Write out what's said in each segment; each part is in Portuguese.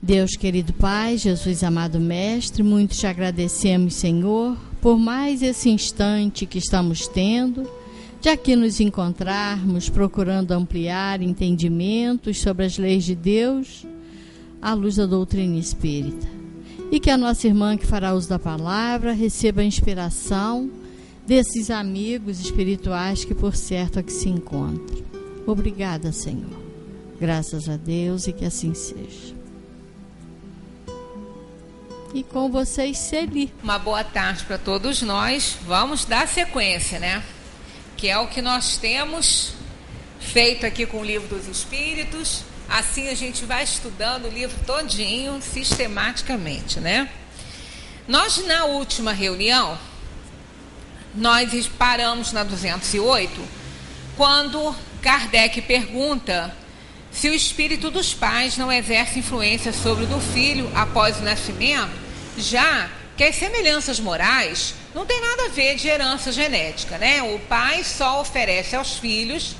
Deus querido Pai, Jesus amado Mestre, muito te agradecemos, Senhor, por mais esse instante que estamos tendo, de aqui nos encontrarmos, procurando ampliar entendimentos sobre as leis de Deus, à luz da doutrina espírita. E que a nossa irmã que fará uso da palavra receba a inspiração desses amigos espirituais que por certo aqui se encontram. Obrigada, Senhor. Graças a Deus e que assim seja. E com vocês, Celi. Uma boa tarde para todos nós. Vamos dar sequência, né? Que é o que nós temos feito aqui com o Livro dos Espíritos. Assim a gente vai estudando o livro todinho, sistematicamente, né? Nós, na última reunião, nós paramos na 208, quando Kardec pergunta se o espírito dos pais não exerce influência sobre o do filho após o nascimento, já que as semelhanças morais não tem nada a ver de herança genética, né? O pai só oferece aos filhos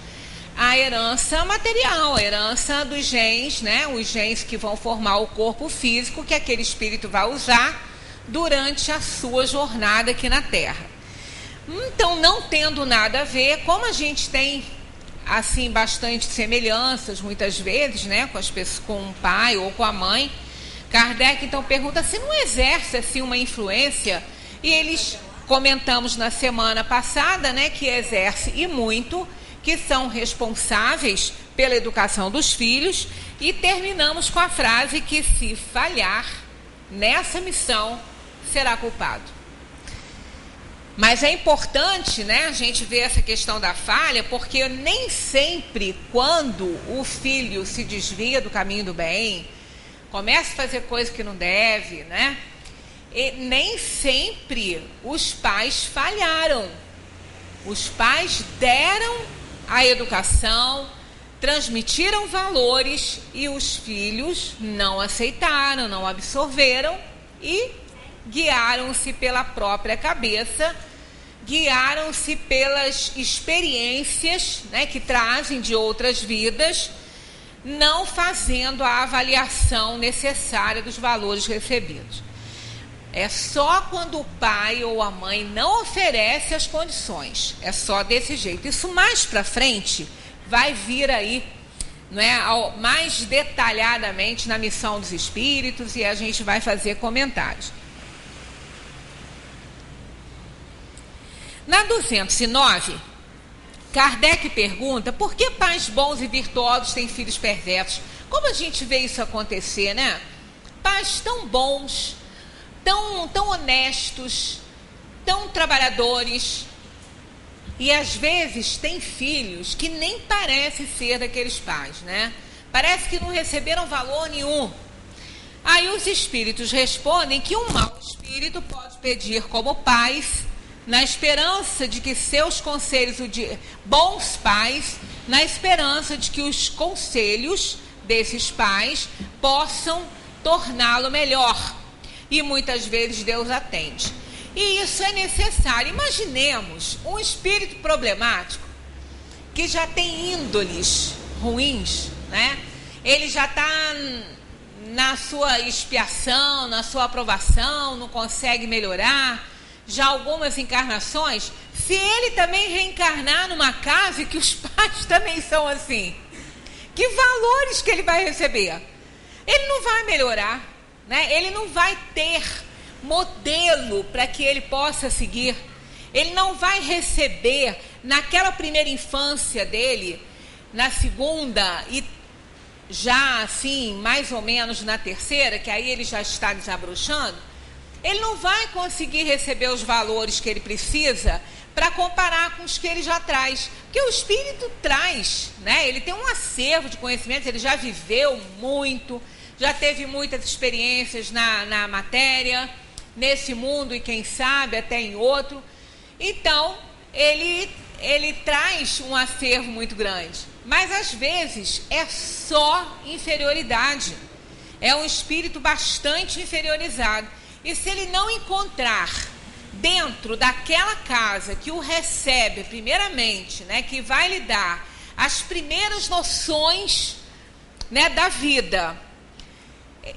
a herança material, a herança dos genes, né? Os genes que vão formar o corpo físico que aquele espírito vai usar durante a sua jornada aqui na Terra. Então, não tendo nada a ver, como a gente tem assim bastante semelhanças muitas vezes, né, com as pessoas, com o pai ou com a mãe, Kardec então pergunta se não exerce assim uma influência, e eles comentamos na semana passada, né, que exerce e muito, que são responsáveis pela educação dos filhos, e terminamos com a frase que se falhar nessa missão será culpado. Mas é importante, né, a gente ver essa questão da falha, porque nem sempre quando o filho se desvia do caminho do bem, começa a fazer coisa que não deve, né, e nem sempre os pais falharam. Os pais deram a educação, transmitiram valores e os filhos não aceitaram, não absorveram e guiaram-se pela própria cabeça, guiaram-se pelas experiências, né, que trazem de outras vidas, não fazendo a avaliação necessária dos valores recebidos. É só quando o pai ou a mãe não oferece as condições, é só desse jeito. Isso mais para frente vai vir aí, não é, mais detalhadamente na missão dos espíritos, e a gente vai fazer comentários. Na 209, Kardec pergunta por que pais bons e virtuosos têm filhos perversos. Como a gente vê isso acontecer, né? Pais tão bons, tão honestos, tão trabalhadores, e às vezes têm filhos que nem parecem ser daqueles pais, né? Parece que não receberam valor nenhum. Aí os espíritos respondem que um mau espírito pode pedir como pais, na esperança de que seus conselhos, bons pais, na esperança de que os conselhos desses pais possam torná-lo melhor. E muitas vezes Deus atende. E isso é necessário. Imaginemos um espírito problemático que já tem índoles ruins, né? Ele já está na sua expiação, na sua aprovação, não consegue melhorar. Já algumas encarnações, se ele também reencarnar numa casa que os pais também são assim, que valores que ele vai receber? Ele não vai melhorar, né? Ele não vai ter modelo para que ele possa seguir. Ele não vai receber naquela primeira infância dele, na segunda e já assim, mais ou menos na terceira, que aí ele já está desabrochando. Ele não vai conseguir receber os valores que ele precisa para comparar com os que ele já traz. Porque o espírito traz, né? Ele tem um acervo de conhecimentos, ele já viveu muito, já teve muitas experiências na matéria, nesse mundo e quem sabe até em outro. Então, ele traz um acervo muito grande. Mas às vezes é só inferioridade. É um espírito bastante inferiorizado. E se ele não encontrar dentro daquela casa que o recebe primeiramente, né, que vai lhe dar as primeiras noções, né, da vida,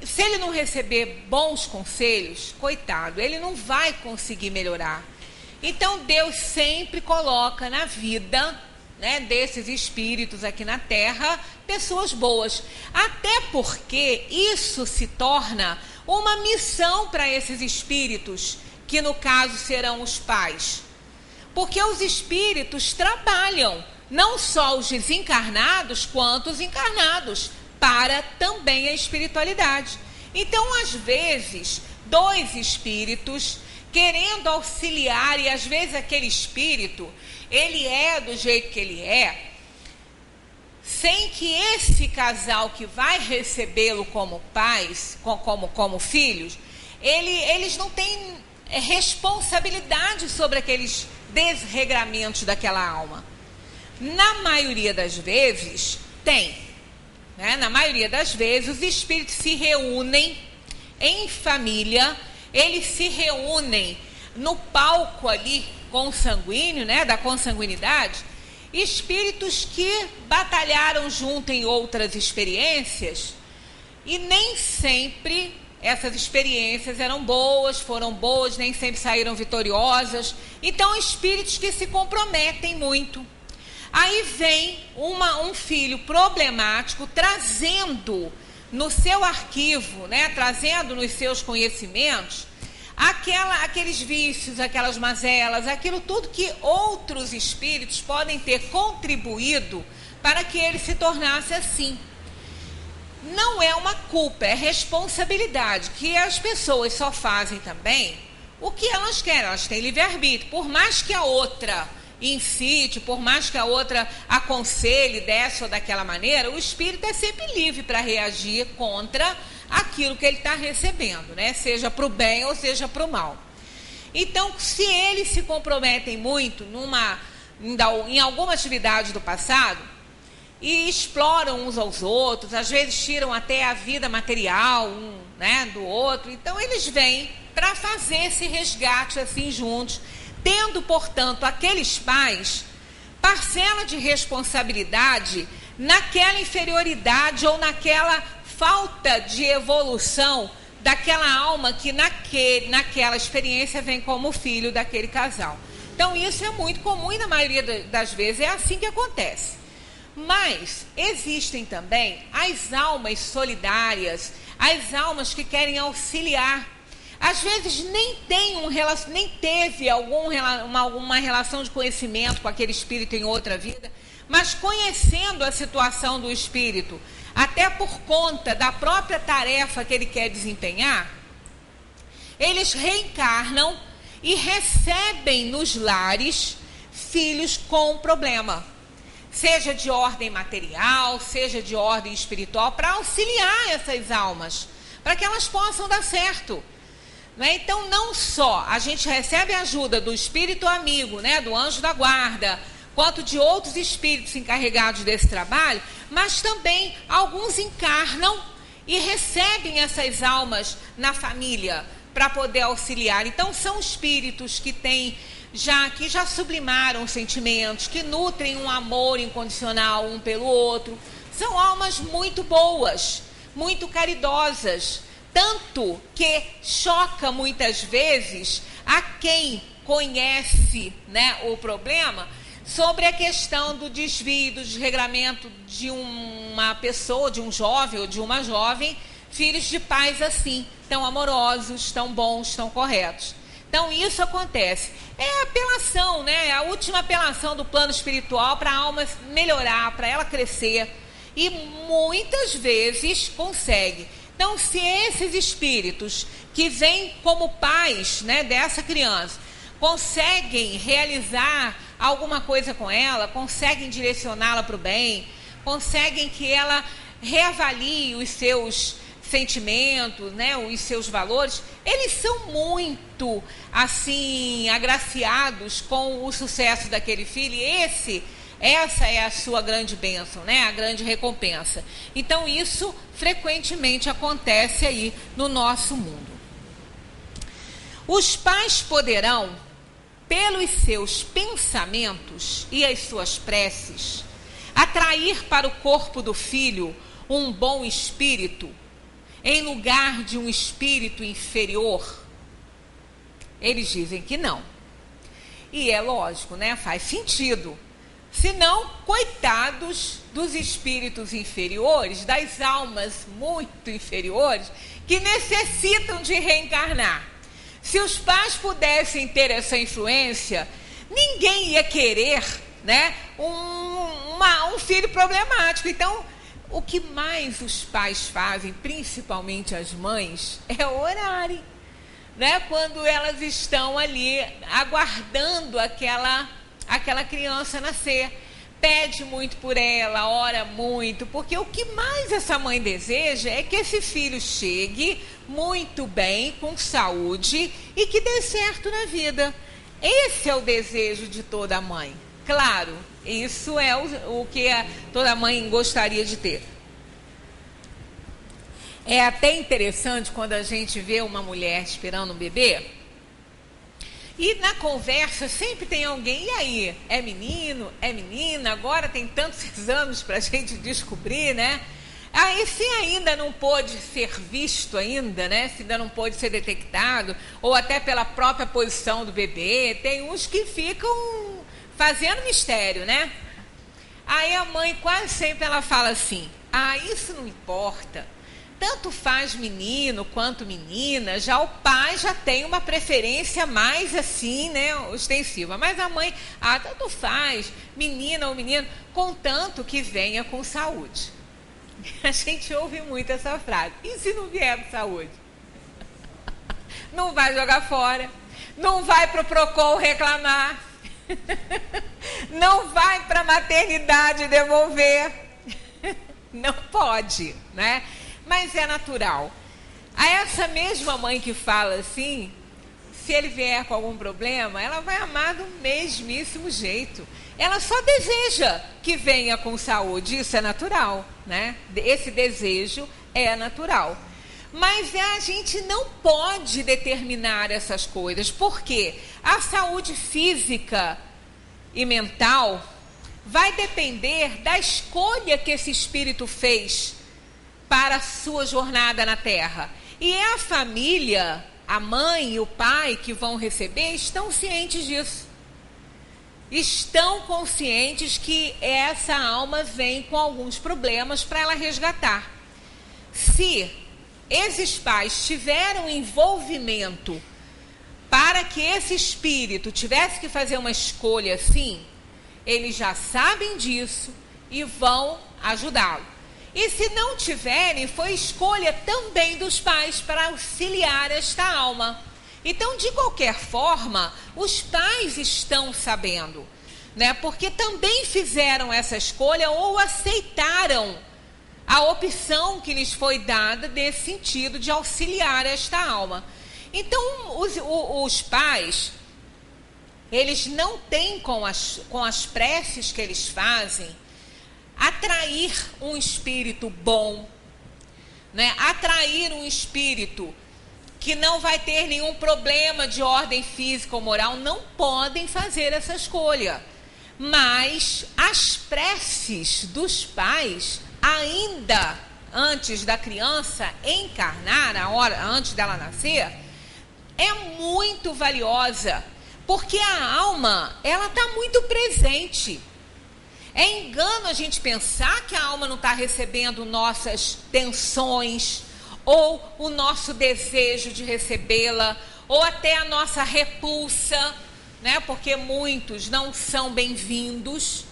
se ele não receber bons conselhos, coitado, ele não vai conseguir melhorar. Então Deus sempre coloca na vida, né, desses espíritos aqui na Terra, pessoas boas. Até porque isso se torna uma missão para esses espíritos, que no caso serão os pais. Porque os espíritos trabalham, não só os desencarnados, quanto os encarnados, para também a espiritualidade. Então, às vezes, dois espíritos querendo auxiliar, e às vezes aquele espírito, ele é do jeito que ele é, sem que esse casal que vai recebê-lo como pais, como filhos, eles não têm responsabilidade sobre aqueles desregramentos daquela alma. Na maioria das vezes, tem. Né? Na maioria das vezes, os espíritos se reúnem em família, eles se reúnem no palco ali consanguíneo, né, da consanguinidade, espíritos que batalharam junto em outras experiências, e nem sempre essas experiências eram boas, foram boas, nem sempre saíram vitoriosas. Então, espíritos que se comprometem muito. Aí vem um filho problemático, trazendo no seu arquivo, né, trazendo nos seus conhecimentos, aqueles vícios, aquelas mazelas, aquilo tudo que outros espíritos podem ter contribuído para que ele se tornasse assim. Não é uma culpa, é responsabilidade, que as pessoas só fazem também o que elas querem, elas têm livre-arbítrio. Por mais que a outra incite, por mais que a outra aconselhe dessa ou daquela maneira, o espírito é sempre livre para reagir contra aquilo que ele está recebendo, né? Seja para o bem ou seja para o mal. Então, se eles se comprometem muito em alguma atividade do passado e exploram uns aos outros, às vezes tiram até a vida material né, do outro, então eles vêm para fazer esse resgate assim juntos, tendo, portanto, aqueles pais parcela de responsabilidade naquela inferioridade ou naquela falta de evolução daquela alma que naquela experiência vem como filho daquele casal. Então isso é muito comum e na maioria das vezes é assim que acontece. Mas existem também as almas solidárias, as almas que querem auxiliar. Às vezes nem teve alguma relação de conhecimento com aquele espírito em outra vida, mas conhecendo a situação do espírito, até por conta da própria tarefa que ele quer desempenhar, eles reencarnam e recebem nos lares filhos com problema, seja de ordem material, seja de ordem espiritual, para auxiliar essas almas, para que elas possam dar certo. Então, não só a gente recebe a ajuda do espírito amigo, né, do anjo da guarda, quanto de outros espíritos encarregados desse trabalho, mas também alguns encarnam e recebem essas almas na família para poder auxiliar. Então, são espíritos que já sublimaram sentimentos, que nutrem um amor incondicional um pelo outro. São almas muito boas, muito caridosas, tanto que choca muitas vezes a quem conhece, né, o problema, sobre a questão do desvio, do desregramento de uma pessoa, de um jovem ou de uma jovem, filhos de pais assim, tão amorosos, tão bons, tão corretos. Então isso acontece. É a apelação, né? A última apelação do plano espiritual para a alma melhorar, para ela crescer. E muitas vezes consegue. Então, se esses espíritos que vêm como pais, né, dessa criança conseguem realizar alguma coisa com ela, conseguem direcioná-la para o bem, conseguem que ela reavalie os seus sentimentos, né, os seus valores, eles são muito assim agraciados com o sucesso daquele filho. E essa é a sua grande bênção, né, a grande recompensa. Então isso frequentemente acontece aí no nosso mundo. Os pais poderão, pelos seus pensamentos e as suas preces, atrair para o corpo do filho um bom espírito em lugar de um espírito inferior? Eles dizem que não. E é lógico, né? Faz sentido. Senão, coitados dos espíritos inferiores, das almas muito inferiores, que necessitam de reencarnar. Se os pais pudessem ter essa influência, ninguém ia querer, né, um filho problemático. Então, o que mais os pais fazem, principalmente as mães, é orarem, né, quando elas estão ali aguardando aquela criança nascer. Pede muito por ela, ora muito, porque o que mais essa mãe deseja é que esse filho chegue muito bem, com saúde e que dê certo na vida. Esse é o desejo de toda mãe. Claro, isso é o que toda mãe gostaria de ter. É até interessante quando a gente vê uma mulher esperando um bebê, e na conversa sempre tem alguém, e aí, é menino, é menina, agora tem tantos exames para a gente descobrir, né? Aí se ainda não pôde ser visto ainda, né? Se ainda não pôde ser detectado, ou até pela própria posição do bebê, tem uns que ficam fazendo mistério, né? Aí a mãe quase sempre ela fala assim, isso não importa. Tanto faz menino quanto menina, já o pai já tem uma preferência mais assim, né, ostensiva. Mas a mãe, tanto faz, menina ou menino, contanto que venha com saúde. A gente ouve muito essa frase. E se não vier com saúde? Não vai jogar fora, não vai para o PROCON reclamar, não vai para a maternidade devolver. Não pode, né? Mas é natural. A essa mesma mãe que fala assim, se ele vier com algum problema, ela vai amar do mesmíssimo jeito. Ela só deseja que venha com saúde, isso é natural, né? Esse desejo é natural. Mas a gente não pode determinar essas coisas, porque a saúde física e mental vai depender da escolha que esse espírito fez para a sua jornada na Terra. E a família, a mãe e o pai que vão receber, estão cientes disso. Estão conscientes que essa alma vem com alguns problemas para ela resgatar. Se esses pais tiveram envolvimento para que esse espírito tivesse que fazer uma escolha assim, eles já sabem disso e vão ajudá-lo. E se não tiverem, foi escolha também dos pais para auxiliar esta alma. Então, de qualquer forma, os pais estão sabendo, né? Porque também fizeram essa escolha ou aceitaram a opção que lhes foi dada nesse sentido de auxiliar esta alma. Então, os pais, eles não têm com as preces que eles fazem, atrair um espírito bom, né? Atrair um espírito que não vai ter nenhum problema de ordem física ou moral, não podem fazer essa escolha. Mas as preces dos pais, ainda antes da criança encarnar, antes dela nascer, é muito valiosa, porque a alma, ela está muito presente. É engano a gente pensar que a alma não está recebendo nossas tensões, ou o nosso desejo de recebê-la, ou até a nossa repulsa, né? Porque muitos não são bem-vindos,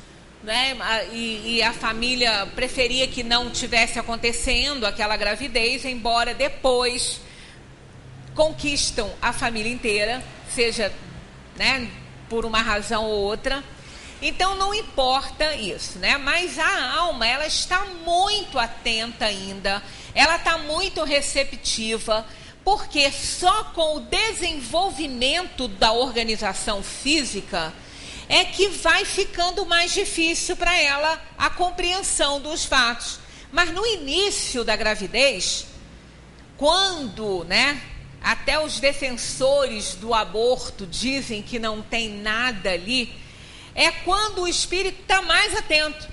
né? E a família preferia que não tivesse acontecendo aquela gravidez, embora depois conquistam a família inteira, seja, né, por uma razão ou outra. Então não importa isso, né? Mas a alma, ela está muito atenta ainda, ela está muito receptiva, porque só com o desenvolvimento da organização física é que vai ficando mais difícil para ela a compreensão dos fatos. Mas no início da gravidez, quando, né, até os defensores do aborto dizem que não tem nada ali, é quando o espírito está mais atento,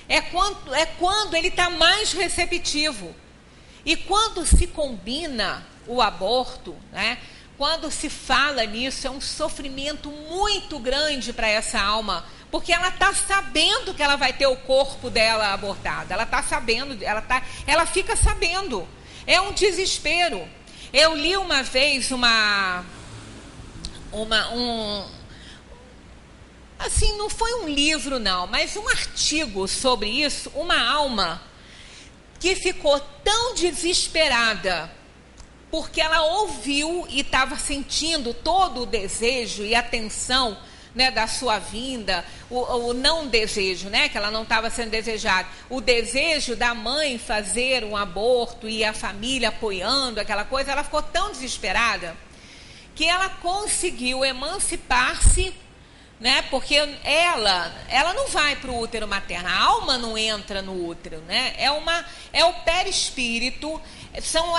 é quando ele está mais receptivo. E quando se combina o aborto, né, quando se fala nisso, é um sofrimento muito grande para essa alma, porque ela está sabendo que ela vai ter o corpo dela abortado. Ela está sabendo, ela fica sabendo. É um desespero. Eu li uma vez assim, não foi um livro não, mas um artigo sobre isso, uma alma que ficou tão desesperada porque ela ouviu e estava sentindo todo o desejo e a tensão, né, da sua vinda, o não desejo, né, que ela não estava sendo desejada, o desejo da mãe fazer um aborto e a família apoiando aquela coisa, ela ficou tão desesperada que ela conseguiu emancipar-se, né, porque ela não vai para o útero materno, a alma não entra no útero, né, é o perispírito, são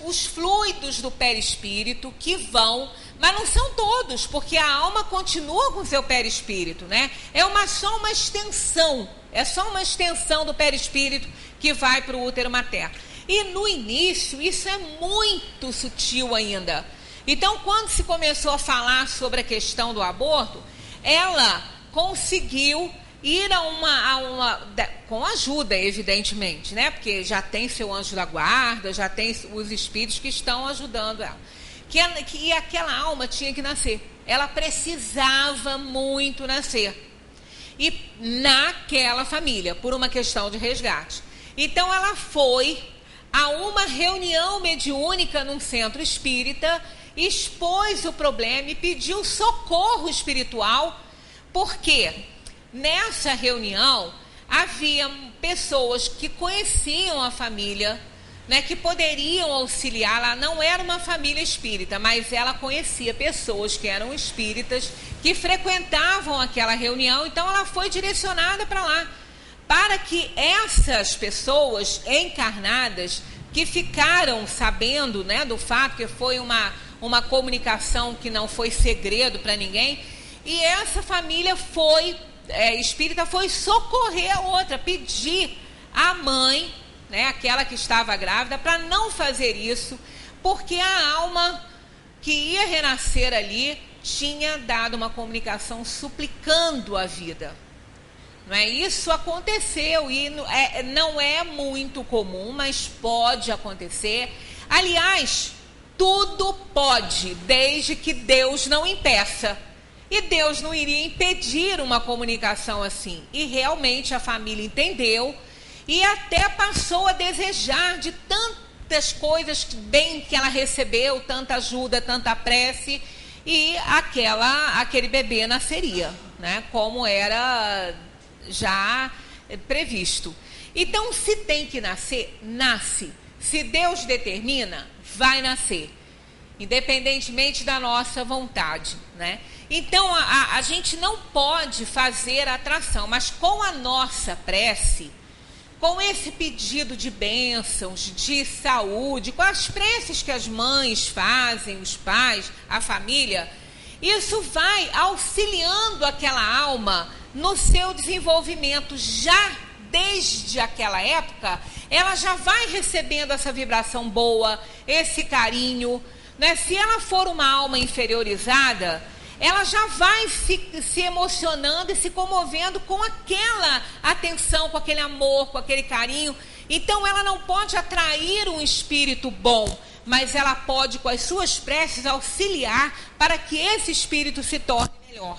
os fluidos do perispírito que vão, mas não são todos, porque a alma continua com o seu perispírito, né? É só uma extensão do perispírito que vai para o útero materno. E no início, isso é muito sutil ainda. Então, quando se começou a falar sobre a questão do aborto, ela conseguiu ir com ajuda, evidentemente, né? Porque já tem seu anjo da guarda, já tem os espíritos que estão ajudando ela. Que aquela alma tinha que nascer. Ela precisava muito nascer. E naquela família, por uma questão de resgate. Então ela foi a uma reunião mediúnica num centro espírita, expôs o problema e pediu socorro espiritual, porque nessa reunião havia pessoas que conheciam a família, né, que poderiam auxiliá-la. Não era uma família espírita, mas ela conhecia pessoas que eram espíritas, que frequentavam aquela reunião, então ela foi direcionada para lá, para que essas pessoas encarnadas, que ficaram sabendo, né, do fato que foi uma comunicação que não foi segredo para ninguém, e essa família espírita foi socorrer a outra, pedir à mãe, né, aquela que estava grávida, para não fazer isso, porque a alma que ia renascer ali tinha dado uma comunicação suplicando a vida. Não é? Isso aconteceu e não é muito comum, mas pode acontecer. Aliás, tudo pode, desde que Deus não impeça. E Deus não iria impedir uma comunicação assim. E realmente a família entendeu e até passou a desejar de tantas coisas bem que ela recebeu, tanta ajuda, tanta prece, e aquele bebê nasceria, né, como era já previsto. Então, se tem que nascer, nasce. Se Deus determina, vai nascer, independentemente da nossa vontade, né? Então, a gente não pode fazer atração, mas com a nossa prece, com esse pedido de bênçãos, de saúde, com as preces que as mães fazem, os pais, a família, isso vai auxiliando aquela alma no seu desenvolvimento. Já desde aquela época, ela já vai recebendo essa vibração boa, esse carinho, né? Se ela for uma alma inferiorizada, ela já vai se emocionando e se comovendo com aquela atenção, com aquele amor, com aquele carinho. Então ela não pode atrair um espírito bom, mas ela pode, com as suas preces, auxiliar para que esse espírito se torne melhor.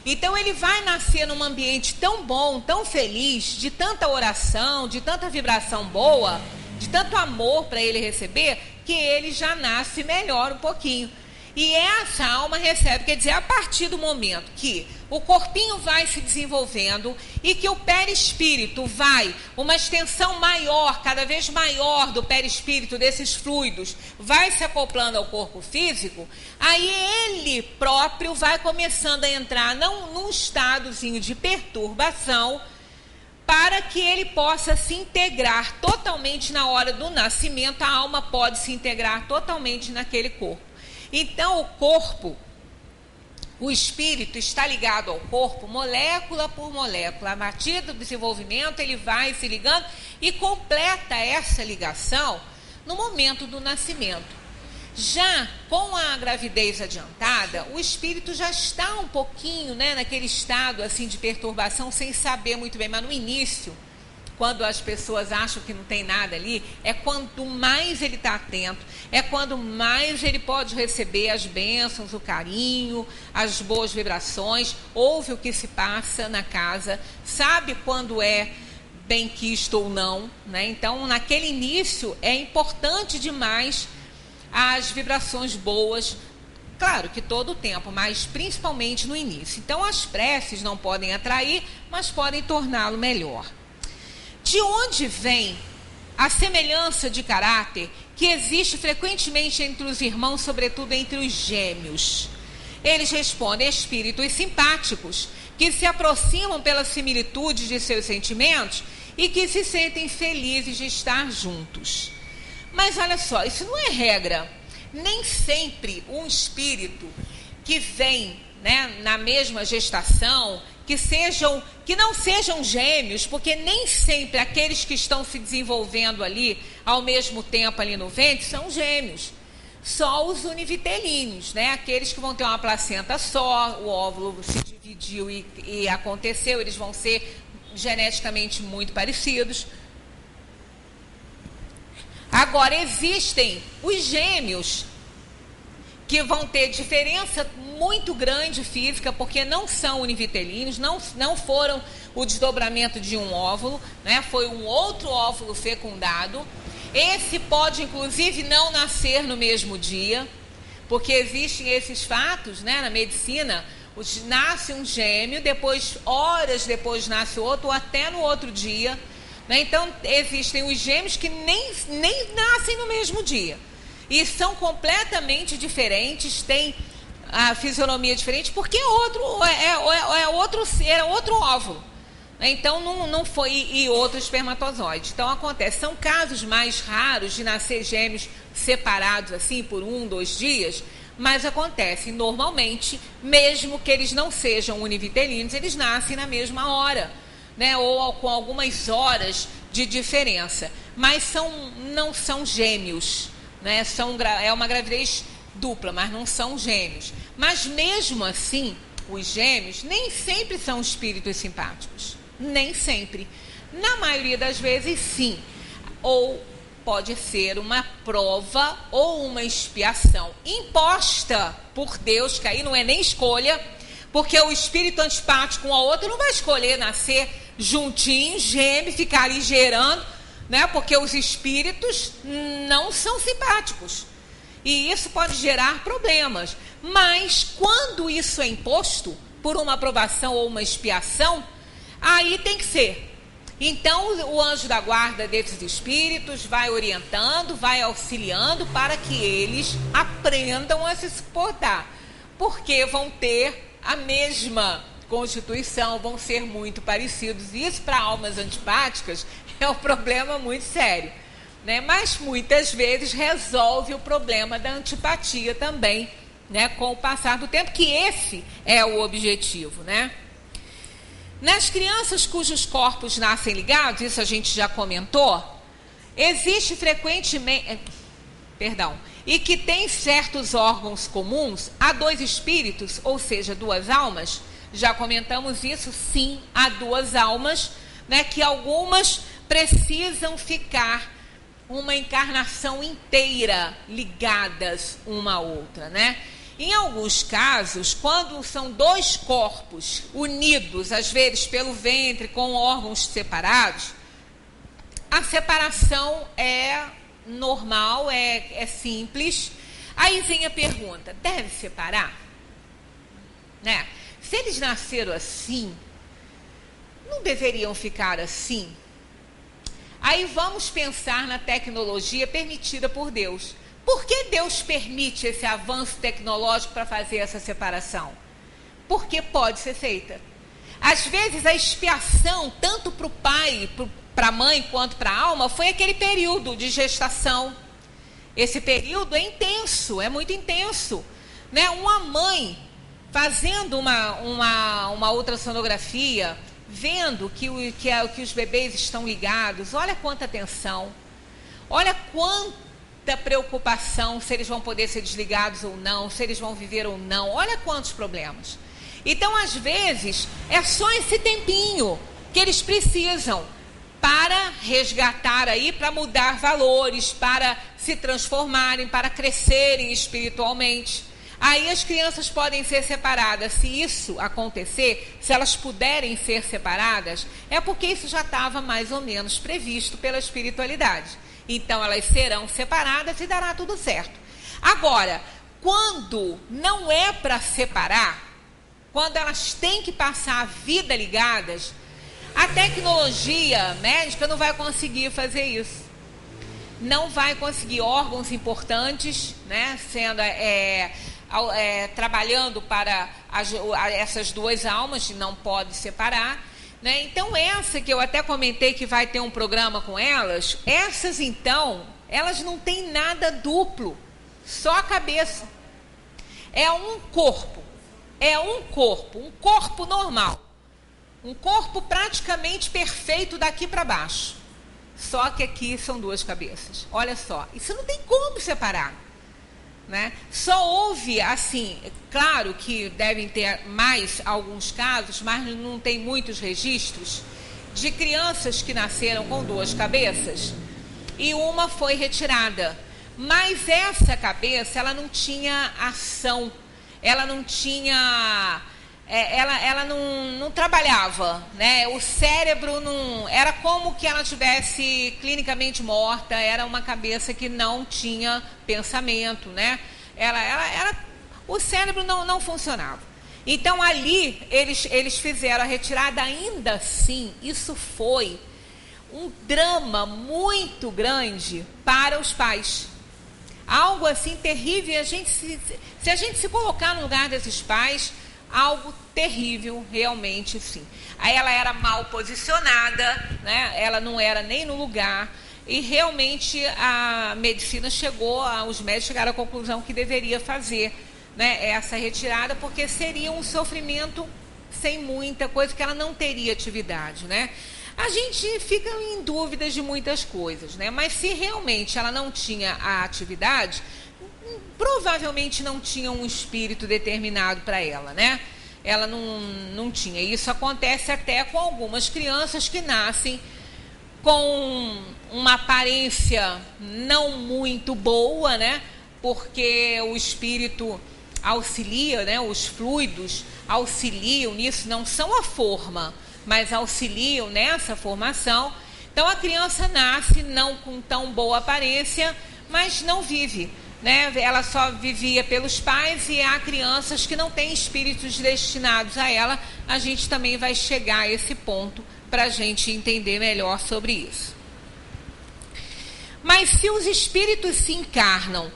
Então ele vai nascer num ambiente tão bom, tão feliz, de tanta oração, de tanta vibração boa, de tanto amor para ele receber, que ele já nasce melhor um pouquinho. E essa alma recebe, quer dizer, a partir do momento que o corpinho vai se desenvolvendo e que o perispírito vai, uma extensão maior, cada vez maior do perispírito, desses fluidos, vai se acoplando ao corpo físico, aí ele próprio vai começando a entrar num estadozinho de perturbação, para que ele possa se integrar totalmente na hora do nascimento. A alma pode se integrar totalmente naquele corpo. Então, o corpo, o espírito está ligado ao corpo, molécula por molécula. A partir do desenvolvimento, ele vai se ligando e completa essa ligação no momento do nascimento. Já com a gravidez adiantada, o espírito já está um pouquinho, né, naquele estado assim de perturbação, sem saber muito bem, mas no início, quando as pessoas acham que não tem nada ali, é quanto mais ele está atento, é quando mais ele pode receber as bênçãos, o carinho, as boas vibrações, ouve o que se passa na casa, sabe quando é bem-quisto ou não, né? Então, naquele início, é importante demais as vibrações boas, claro que todo o tempo, mas principalmente no início. Então, as preces não podem atrair, mas podem torná-lo melhor. De onde vem a semelhança de caráter que existe frequentemente entre os irmãos, sobretudo entre os gêmeos? Eles respondem: espíritos simpáticos, que se aproximam pela similitude de seus sentimentos e que se sentem felizes de estar juntos. Mas olha só, isso não é regra. Nem sempre um espírito que vem, né, na mesma gestação, que não sejam gêmeos, porque nem sempre aqueles que estão se desenvolvendo ali ao mesmo tempo ali no ventre são gêmeos. Só os univitelíneos, né? Aqueles que vão ter uma placenta só, o óvulo se dividiu e aconteceu, eles vão ser geneticamente muito parecidos. Agora, existem os gêmeos que vão ter diferença muito grande física, porque não são univitelíneos, não foram o desdobramento de um óvulo, né? Foi um outro óvulo fecundado. Esse pode, inclusive, não nascer no mesmo dia, porque existem esses fatos, né, na medicina. Nasce um gêmeo, horas depois nasce outro, ou até no outro dia. Né? Então, existem os gêmeos que nem nascem no mesmo dia. E são completamente diferentes, têm a fisionomia diferente, porque era outro óvulo. Então, não foi, e outro espermatozoide. Então, acontece, são casos mais raros de nascer gêmeos separados, assim, por 1, 2 dias, mas acontece, normalmente, mesmo que eles não sejam univitelíneos, eles nascem na mesma hora, né? Ou com algumas horas de diferença, mas não são gêmeos, né? É uma gravidez dupla, mas não são gêmeos. Mas, mesmo assim, os gêmeos nem sempre são espíritos simpáticos. Nem sempre. Na maioria das vezes, sim. Ou pode ser uma prova ou uma expiação imposta por Deus, que aí não é nem escolha, porque o espírito antipático um ao outro não vai escolher nascer juntinho, gêmeo, ficar ali gerando, né? Porque os espíritos não são simpáticos. E isso pode gerar problemas. Mas quando isso é imposto por uma aprovação ou uma expiação, aí tem que ser. Então, o anjo da guarda desses espíritos vai orientando, vai auxiliando para que eles aprendam a se suportar. Porque vão ter a mesma constituição, vão ser muito parecidos. Isso, para almas antipáticas, é um problema muito sério, né? Mas, muitas vezes, resolve o problema da antipatia também, né? Com o passar do tempo, que esse é o objetivo, né? Nas crianças cujos corpos nascem ligados, isso a gente já comentou, existe frequentemente, e que tem certos órgãos comuns a 2 espíritos, ou seja, 2 almas, já comentamos isso, sim, há 2 almas, né, que algumas precisam ficar uma encarnação inteira ligadas uma à outra, né? Em alguns casos, quando são 2 corpos unidos, às vezes pelo ventre, com órgãos separados, a separação é normal, é simples. Aí vem a pergunta: deve separar? Né? Se eles nasceram assim, não deveriam ficar assim? Aí vamos pensar na tecnologia permitida por Deus. Por que Deus permite esse avanço tecnológico para fazer essa separação? Porque pode ser feita. Às vezes a expiação, tanto para o pai, para a mãe, quanto para a alma, foi aquele período de gestação. Esse período é intenso, é muito intenso, né? Uma mãe fazendo uma ultrassonografia, vendo que os bebês estão ligados, olha quanta atenção, olha quanto muita preocupação se eles vão poder ser desligados ou não, se eles vão viver ou não. Olha quantos problemas. Então, às vezes, é só esse tempinho que eles precisam para resgatar aí, para mudar valores, para se transformarem, para crescerem espiritualmente. Aí as crianças podem ser separadas. Se isso acontecer, se elas puderem ser separadas, é porque isso já estava mais ou menos previsto pela espiritualidade. Então elas serão separadas e dará tudo certo. Agora, quando não é para separar, quando elas têm que passar a vida ligadas, a tecnologia médica não vai conseguir fazer isso. Não vai conseguir. Órgãos importantes, né, sendo trabalhando para essas duas almas, não pode separar, né? Então essa que eu até comentei que vai ter um programa com elas, essas então, elas não têm nada duplo, só a cabeça. É um corpo normal, um corpo praticamente perfeito daqui para baixo, só que aqui são duas cabeças. Olha só, isso não tem como separar, né? Só houve assim, claro que devem ter mais alguns casos, mas não tem muitos registros de crianças que nasceram com duas cabeças e uma foi retirada, mas essa cabeça ela não tinha ação, ela não tinha, ela não trabalhava, né? O cérebro não, era como que ela tivesse clinicamente morta, era uma cabeça que não tinha pensamento, né? O cérebro não funcionava. Então ali eles fizeram a retirada. Ainda assim, isso foi um drama muito grande para os pais. Algo assim terrível. Se a gente se colocar no lugar desses pais, algo terrível, realmente, sim. Aí ela era mal posicionada, né? Ela não era nem no lugar, e realmente a medicina os médicos chegaram à conclusão que deveria fazer, né, essa retirada, porque seria um sofrimento sem muita coisa, que ela não teria atividade, né? A gente fica em dúvidas de muitas coisas, né? Mas se realmente ela não tinha a atividade, provavelmente não tinha um espírito determinado para ela, né? Ela não tinha. Isso acontece até com algumas crianças que nascem com uma aparência não muito boa, né? Porque o espírito auxilia, né? Os fluidos auxiliam nisso, não são a forma, mas auxiliam nessa formação. Então a criança nasce não com tão boa aparência, mas não vive, né? Ela só vivia pelos pais, e há crianças que não têm espíritos destinados a ela. A gente também vai chegar a esse ponto para a gente entender melhor sobre isso. Mas se os espíritos se encarnam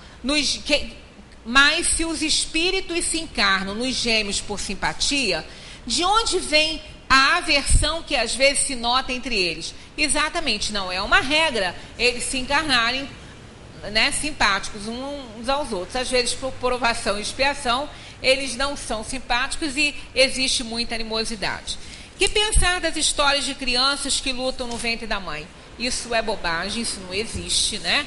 nos gêmeos por simpatia, de onde vem a aversão que às vezes se nota entre eles? Exatamente, não é uma regra eles se encarnarem, né, simpáticos uns aos outros. Às vezes, por provação e expiação, eles não são simpáticos e existe muita animosidade. Que pensar das histórias de crianças que lutam no ventre da mãe? Isso é bobagem, isso não existe, né?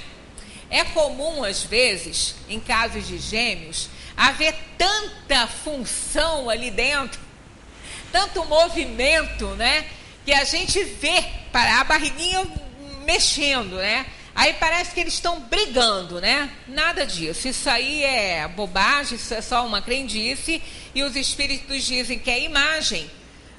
É comum, às vezes, em casos de gêmeos, haver tanta função ali dentro, tanto movimento, né? Que a gente vê a barriguinha mexendo, né? Aí parece que eles estão brigando, né? Nada disso. Isso aí é bobagem, isso é só uma crendice. E os espíritos dizem que é imagem,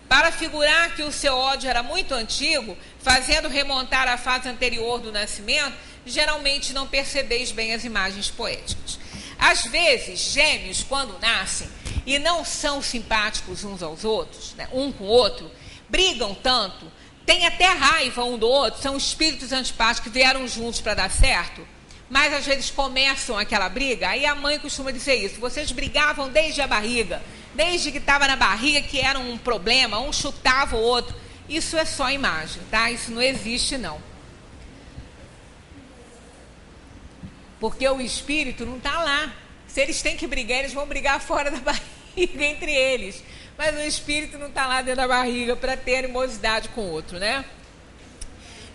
para figurar que o seu ódio era muito antigo, fazendo remontar à fase anterior do nascimento, geralmente não percebeis bem as imagens poéticas. Às vezes, gêmeos, quando nascem e não são simpáticos uns aos outros, né, um com o outro, brigam tanto, têm até raiva um do outro, são espíritos antipáticos que vieram juntos para dar certo, mas às vezes começam aquela briga. Aí a mãe costuma dizer isso: vocês brigavam desde a barriga, desde que estava na barriga, que era um problema, um chutava o outro. Isso é só imagem, tá? Isso não existe, não. Porque o espírito não está lá. Se eles têm que brigar, eles vão brigar fora da barriga entre eles. Mas o espírito não está lá dentro da barriga para ter animosidade com o outro, né?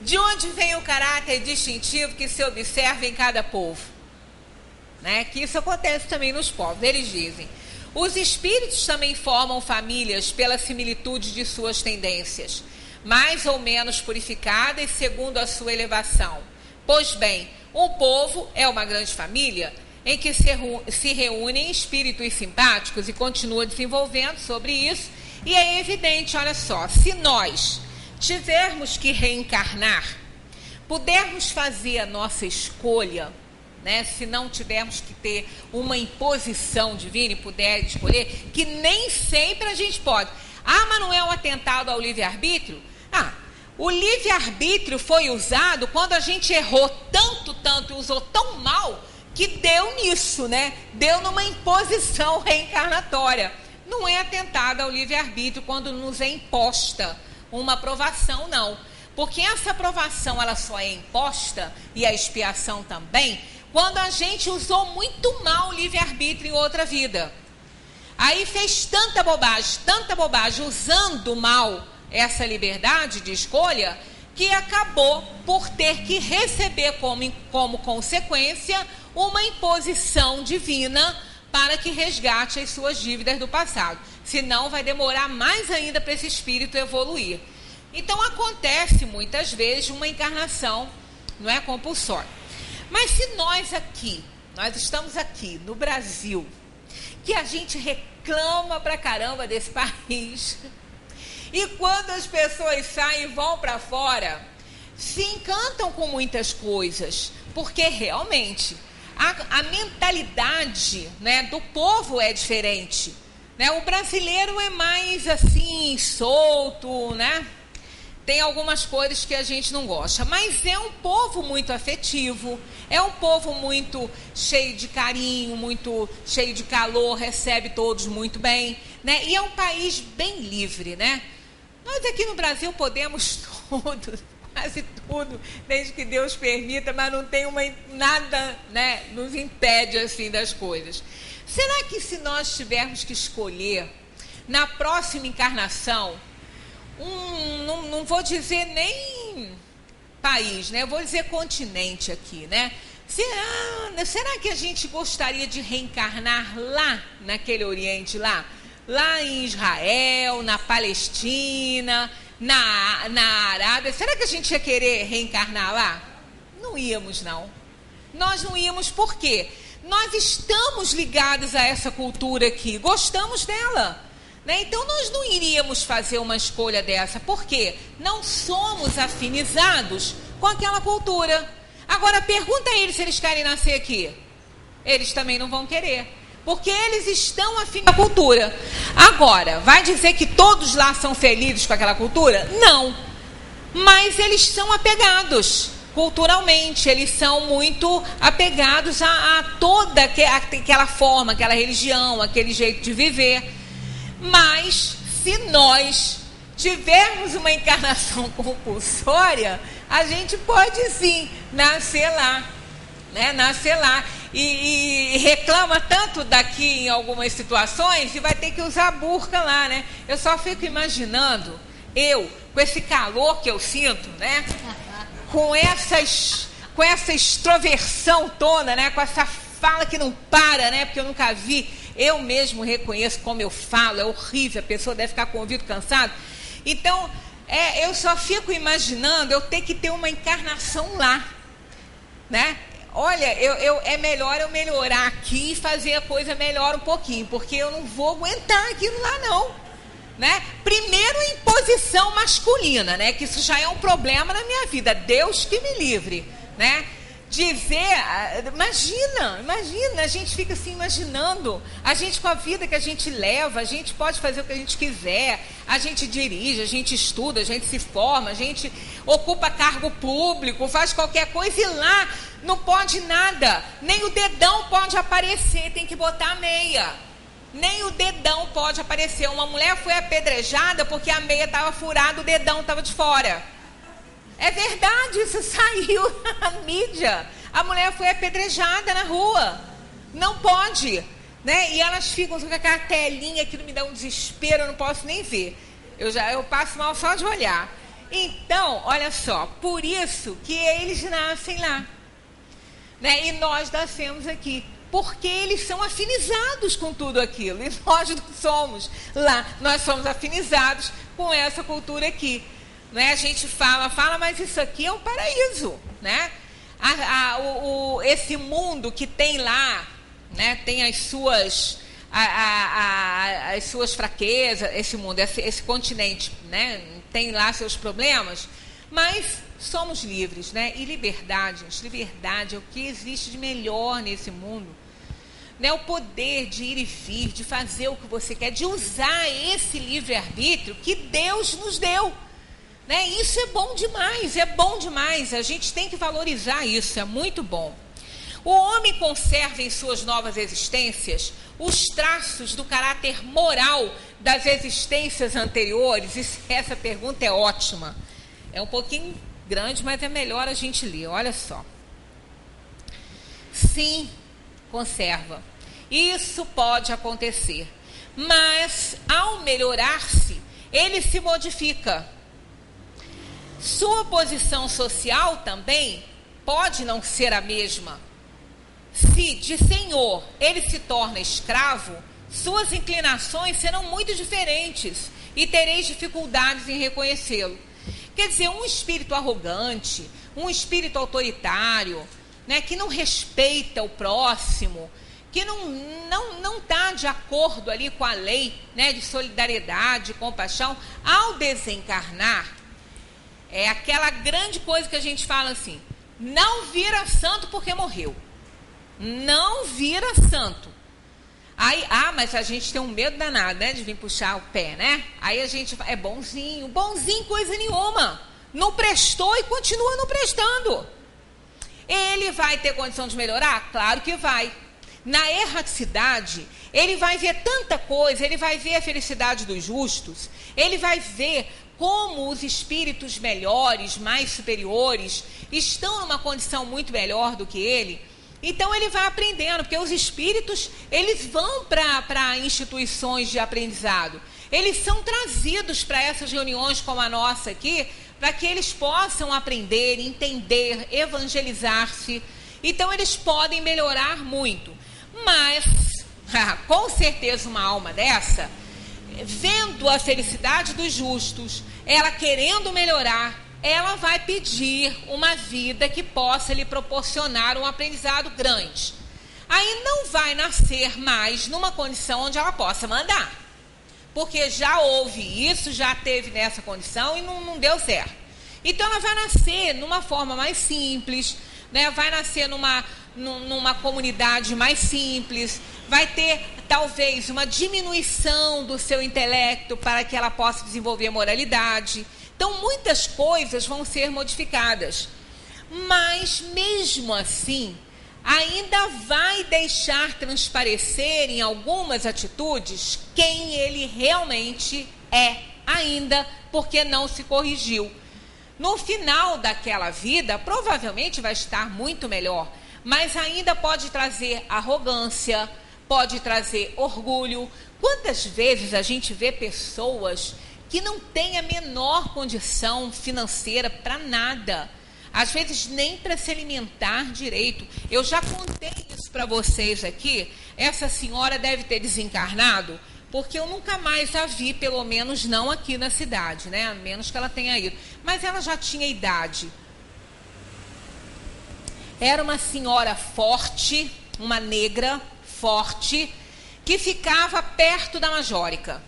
De onde vem o caráter distintivo que se observa em cada povo? Né? Que isso acontece também nos povos. Eles dizem: os espíritos também formam famílias pela similitude de suas tendências, mais ou menos purificadas segundo a sua elevação. Pois bem, um povo é uma grande família em que se reúnem espíritos simpáticos, e continua desenvolvendo sobre isso. E é evidente, olha só, se nós tivermos que reencarnar, pudermos fazer a nossa escolha, né, se não tivermos que ter uma imposição divina e puder escolher, que nem sempre a gente pode. Ah, mas não é um atentado ao livre-arbítrio? O livre-arbítrio foi usado quando a gente errou tanto, usou tão mal, que deu nisso, né? Deu numa imposição reencarnatória. Não é atentado ao livre-arbítrio quando nos é imposta uma aprovação, não. Porque essa aprovação, ela só é imposta, e a expiação também, quando a gente usou muito mal o livre-arbítrio em outra vida. Aí fez tanta bobagem, usando mal essa liberdade de escolha, que acabou por ter que receber como consequência uma imposição divina para que resgate as suas dívidas do passado. Senão vai demorar mais ainda para esse espírito evoluir. Então acontece muitas vezes uma encarnação, não é compulsória. Mas se nós estamos aqui no Brasil, que a gente reclama pra caramba desse país, e quando as pessoas saem e vão para fora, se encantam com muitas coisas, porque realmente a mentalidade, né, do povo é diferente, né? O brasileiro é mais assim, solto, né? Tem algumas coisas que a gente não gosta, mas é um povo muito afetivo, é um povo muito cheio de carinho, muito cheio de calor, recebe todos muito bem, né? E é um país bem livre, né? Nós aqui no Brasil podemos tudo, quase tudo, desde que Deus permita, mas não tem nada, né, nos impede assim das coisas. Será que se nós tivermos que escolher na próxima encarnação, não vou dizer nem país, né? Eu vou dizer continente aqui, né? Será que a gente gostaria de reencarnar lá, naquele Oriente lá em Israel, na Palestina, na Arábia? Será que a gente ia querer reencarnar lá? Não íamos, não. Nós não íamos, por quê? Nós estamos ligados a essa cultura aqui, gostamos dela, né? Então nós não iríamos fazer uma escolha dessa, porque não somos afinizados com aquela cultura. Agora pergunta a eles se eles querem nascer aqui. Eles também não vão querer, porque eles estão afins à cultura. Agora, vai dizer que todos lá são felizes com aquela cultura? Não. Mas eles são apegados culturalmente, eles são muito apegados a toda aquela forma, aquela religião, aquele jeito de viver. Mas, se nós tivermos uma encarnação compulsória, a gente pode sim nascer lá, né? Nascer lá. E reclama tanto daqui em algumas situações e vai ter que usar burca lá, né? Eu só fico imaginando, com esse calor que eu sinto, né? Com essa extroversão toda, né? Com essa fala que não para, né? Porque eu nunca vi. Eu mesmo reconheço como eu falo, é horrível, a pessoa deve ficar com o ouvido cansado. Então, eu só fico imaginando eu ter que ter uma encarnação lá, né? Olha, é melhor eu melhorar aqui e fazer a coisa melhor um pouquinho, porque eu não vou aguentar aquilo lá, não, né? Primeiro, imposição masculina, né? Que isso já é um problema na minha vida. Deus que me livre, né? Imagina, a gente fica assim imaginando, a gente com a vida que a gente leva, a gente pode fazer o que a gente quiser, a gente dirige, a gente estuda, a gente se forma, a gente ocupa cargo público, faz qualquer coisa, e lá não pode nada, nem o dedão pode aparecer, tem que botar a meia, nem o dedão pode aparecer. Uma mulher foi apedrejada porque a meia estava furada, o dedão estava de fora. É verdade, isso saiu na mídia. A mulher foi apedrejada na rua. Não pode, né? E elas ficam com aquela telinha que não me dá um desespero, eu não posso nem ver. Eu passo mal só de olhar. Então, olha só, por isso que eles nascem lá, né? E nós nascemos aqui, porque eles são afinizados com tudo aquilo, e nós não somos lá, nós somos afinizados com essa cultura aqui, né? A gente fala, mas isso aqui é um paraíso, né? Esse mundo que tem lá, né? Tem as suas fraquezas, esse mundo, esse continente, né? Tem lá seus problemas, mas somos livres, né? E liberdade, gente, liberdade é o que existe de melhor nesse mundo, né? O poder de ir e vir, de fazer o que você quer, de usar esse livre-arbítrio que Deus nos deu, né? Isso é bom demais, a gente tem que valorizar isso, é muito bom. O homem conserva em suas novas existências os traços do caráter moral das existências anteriores? Essa pergunta é ótima. É um pouquinho grande, mas é melhor a gente ler. Olha só. Sim, conserva. Isso pode acontecer. Mas, ao melhorar-se, ele se modifica. Sua posição social também pode não ser a mesma. Se de senhor ele se torna escravo, suas inclinações serão muito diferentes e tereis dificuldades em reconhecê-lo. Quer dizer, um espírito arrogante, um espírito autoritário, né, que não respeita o próximo, que não está de acordo ali com a lei, né, de solidariedade, compaixão, ao desencarnar, é aquela grande coisa que a gente fala assim, não vira santo porque morreu. Não vira santo. Aí, mas a gente tem um medo danado, né? De vir puxar o pé, né? Aí a gente é bonzinho coisa nenhuma. Não prestou e continua não prestando. Ele vai ter condição de melhorar? Claro que vai. Na erraticidade, ele vai ver tanta coisa, ele vai ver a felicidade dos justos, ele vai ver como os espíritos melhores, mais superiores, estão numa condição muito melhor do que ele. Então ele vai aprendendo, porque os espíritos, eles vão para instituições de aprendizado. Eles são trazidos para essas reuniões como a nossa aqui, para que eles possam aprender, entender, evangelizar-se. Então eles podem melhorar muito. Mas, com certeza uma alma dessa, vendo a felicidade dos justos, ela querendo melhorar, ela vai pedir uma vida que possa lhe proporcionar um aprendizado grande. Aí não vai nascer mais numa condição onde ela possa mandar. Porque já houve isso, já teve nessa condição e não deu certo. Então ela vai nascer numa forma mais simples, né? Vai nascer numa comunidade mais simples, vai ter talvez uma diminuição do seu intelecto para que ela possa desenvolver moralidade. Então, muitas coisas vão ser modificadas. Mas, mesmo assim, ainda vai deixar transparecer em algumas atitudes quem ele realmente é, ainda porque não se corrigiu. No final daquela vida, provavelmente vai estar muito melhor, mas ainda pode trazer arrogância, pode trazer orgulho. Quantas vezes a gente vê pessoas que não tem a menor condição financeira para nada, às vezes nem para se alimentar direito. Eu já contei isso para vocês aqui. Essa senhora deve ter desencarnado, porque eu nunca mais a vi, pelo menos não aqui na cidade, né? A menos que ela tenha ido. Mas ela já tinha idade. Era uma senhora forte, uma negra forte, que ficava perto da Majórica.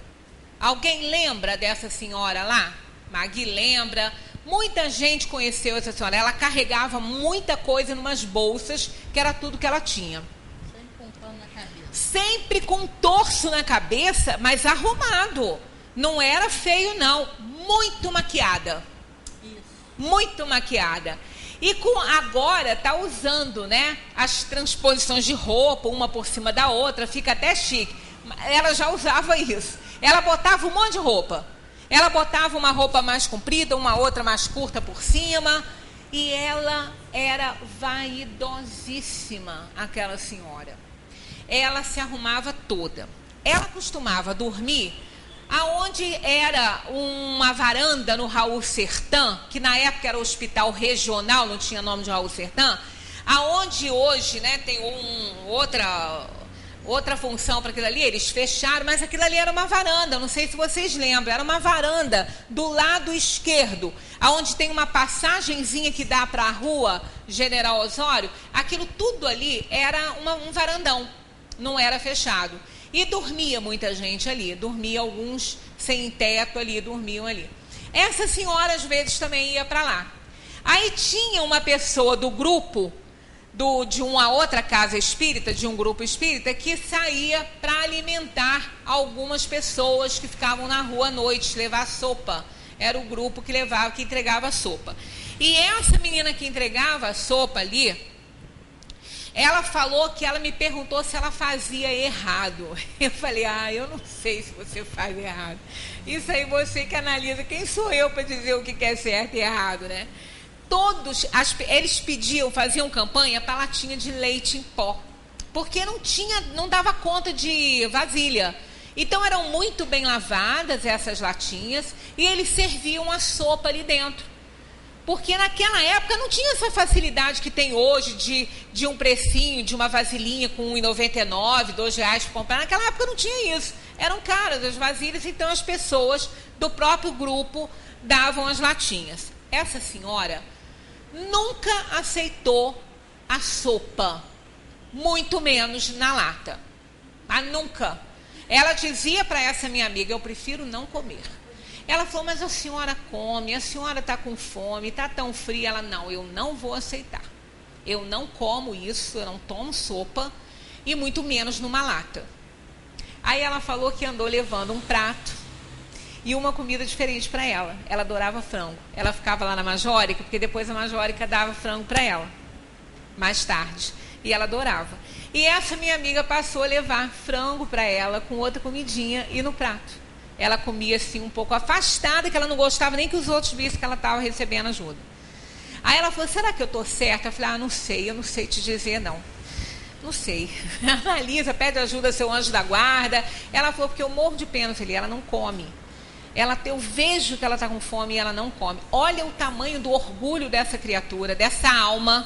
Alguém lembra dessa senhora lá? Magui lembra. Muita gente conheceu essa senhora. Ela carregava muita coisa em umas bolsas, que era tudo que ela tinha. Sempre com um pano na cabeça. Sempre com um torso na cabeça, mas arrumado. Não era feio, não. Muito maquiada. Isso. Muito maquiada. E agora está usando, né, as transposições de roupa, uma por cima da outra, fica até chique. Ela já usava isso. Ela botava um monte de roupa. Ela botava uma roupa mais comprida, uma outra mais curta por cima. E ela era vaidosíssima, aquela senhora. Ela se arrumava toda. Ela costumava dormir aonde era uma varanda no Raul Sertã, que na época era hospital regional, não tinha nome de Raul Sertã, aonde hoje, né, tem outra função para aquilo ali, eles fecharam, mas aquilo ali era uma varanda, não sei se vocês lembram, era uma varanda do lado esquerdo, aonde tem uma passagenzinha que dá para a rua General Osório, aquilo tudo ali era um varandão, não era fechado. E dormia muita gente ali, dormia alguns sem teto ali, dormiam ali. Essa senhora às vezes também ia para lá. Aí tinha uma pessoa do grupo, de uma outra casa espírita, de um grupo espírita, que saía para alimentar algumas pessoas que ficavam na rua à noite, levar sopa. Era o grupo que entregava sopa. E essa menina que entregava a sopa ali, ela falou que ela me perguntou se ela fazia errado. Eu falei, eu não sei se você faz errado. Isso aí você que analisa. Quem sou eu para dizer o que é certo e errado, né? Eles faziam campanha para latinha de leite em pó. Porque não dava conta de vasilha. Então eram muito bem lavadas essas latinhas e eles serviam a sopa ali dentro. Porque naquela época não tinha essa facilidade que tem hoje de um precinho, de uma vasilhinha com R$1,99, R$2 para comprar. Naquela época não tinha isso. Eram caras as vasilhas, então as pessoas do próprio grupo davam as latinhas. Essa senhora nunca aceitou a sopa, muito menos na lata. Mas nunca. Ela dizia para essa minha amiga, eu prefiro não comer. Ela falou, mas a senhora come, a senhora está com fome, está tão fria. Ela, não, eu não vou aceitar. Eu não como isso, eu não tomo sopa, e muito menos numa lata. Aí ela falou que andou levando um prato e uma comida diferente para ela. Ela adorava frango. Ela ficava lá na Majórica, porque depois a Majórica dava frango para ela, mais tarde. E ela adorava. E essa minha amiga passou a levar frango para ela com outra comidinha e no prato. Ela comia assim um pouco afastada, que ela não gostava nem que os outros vissem que ela estava recebendo ajuda. Aí ela falou, será que eu estou certa? Eu falei, eu não sei te dizer não. Não sei. Analisa, pede ajuda ao seu anjo da guarda. Ela falou, porque eu morro de pena. Eu falei, ela não come. Eu vejo que ela está com fome e ela não come. Olha o tamanho do orgulho dessa criatura, dessa alma,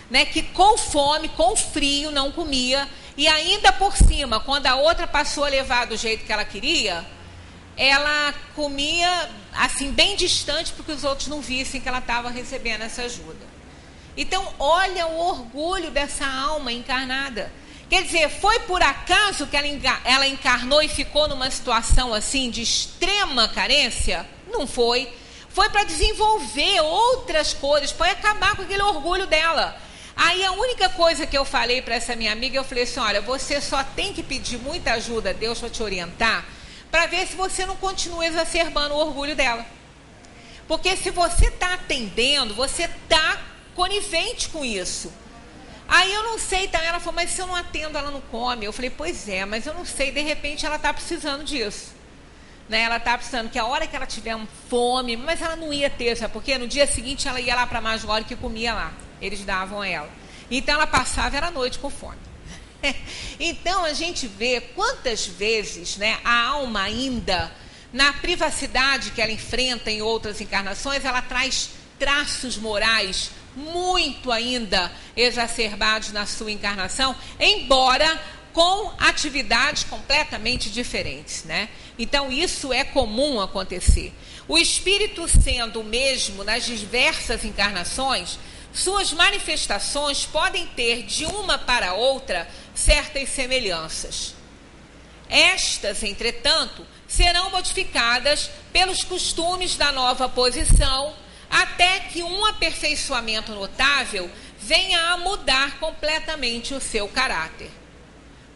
né, que com fome, com frio, não comia. E ainda por cima, quando a outra passou a levar do jeito que ela queria, ela comia assim bem distante, porque os outros não vissem que ela estava recebendo essa ajuda. Então, olha o orgulho dessa alma encarnada. Quer dizer, foi por acaso que ela encarnou e ficou numa situação assim de extrema carência? Não foi. Foi para desenvolver outras coisas, para acabar com aquele orgulho dela. Aí a única coisa que eu falei para essa minha amiga, eu falei assim, olha, você só tem que pedir muita ajuda a Deus para te orientar, para ver se você não continua exacerbando o orgulho dela. Porque se você está atendendo, você está conivente com isso. Aí eu não sei, tá? Ela falou, mas se eu não atendo, ela não come. Eu falei, pois é, mas eu não sei, de repente ela está precisando disso. Né? Ela está precisando que a hora que ela tiver fome, mas ela não ia ter, sabe? Porque no dia seguinte ela ia lá para a Majórica e comia lá. Eles davam a ela. Então ela passava, era noite com fome. Então a gente vê quantas vezes, né, a alma ainda, na privacidade que ela enfrenta em outras encarnações, ela traz traços morais muito ainda exacerbados na sua encarnação, embora com atividades completamente diferentes, né? Então isso é comum acontecer. O espírito sendo o mesmo nas diversas encarnações, suas manifestações podem ter de uma para outra certas semelhanças. Estas, entretanto, serão modificadas pelos costumes da nova posição, até que um aperfeiçoamento notável venha a mudar completamente o seu caráter.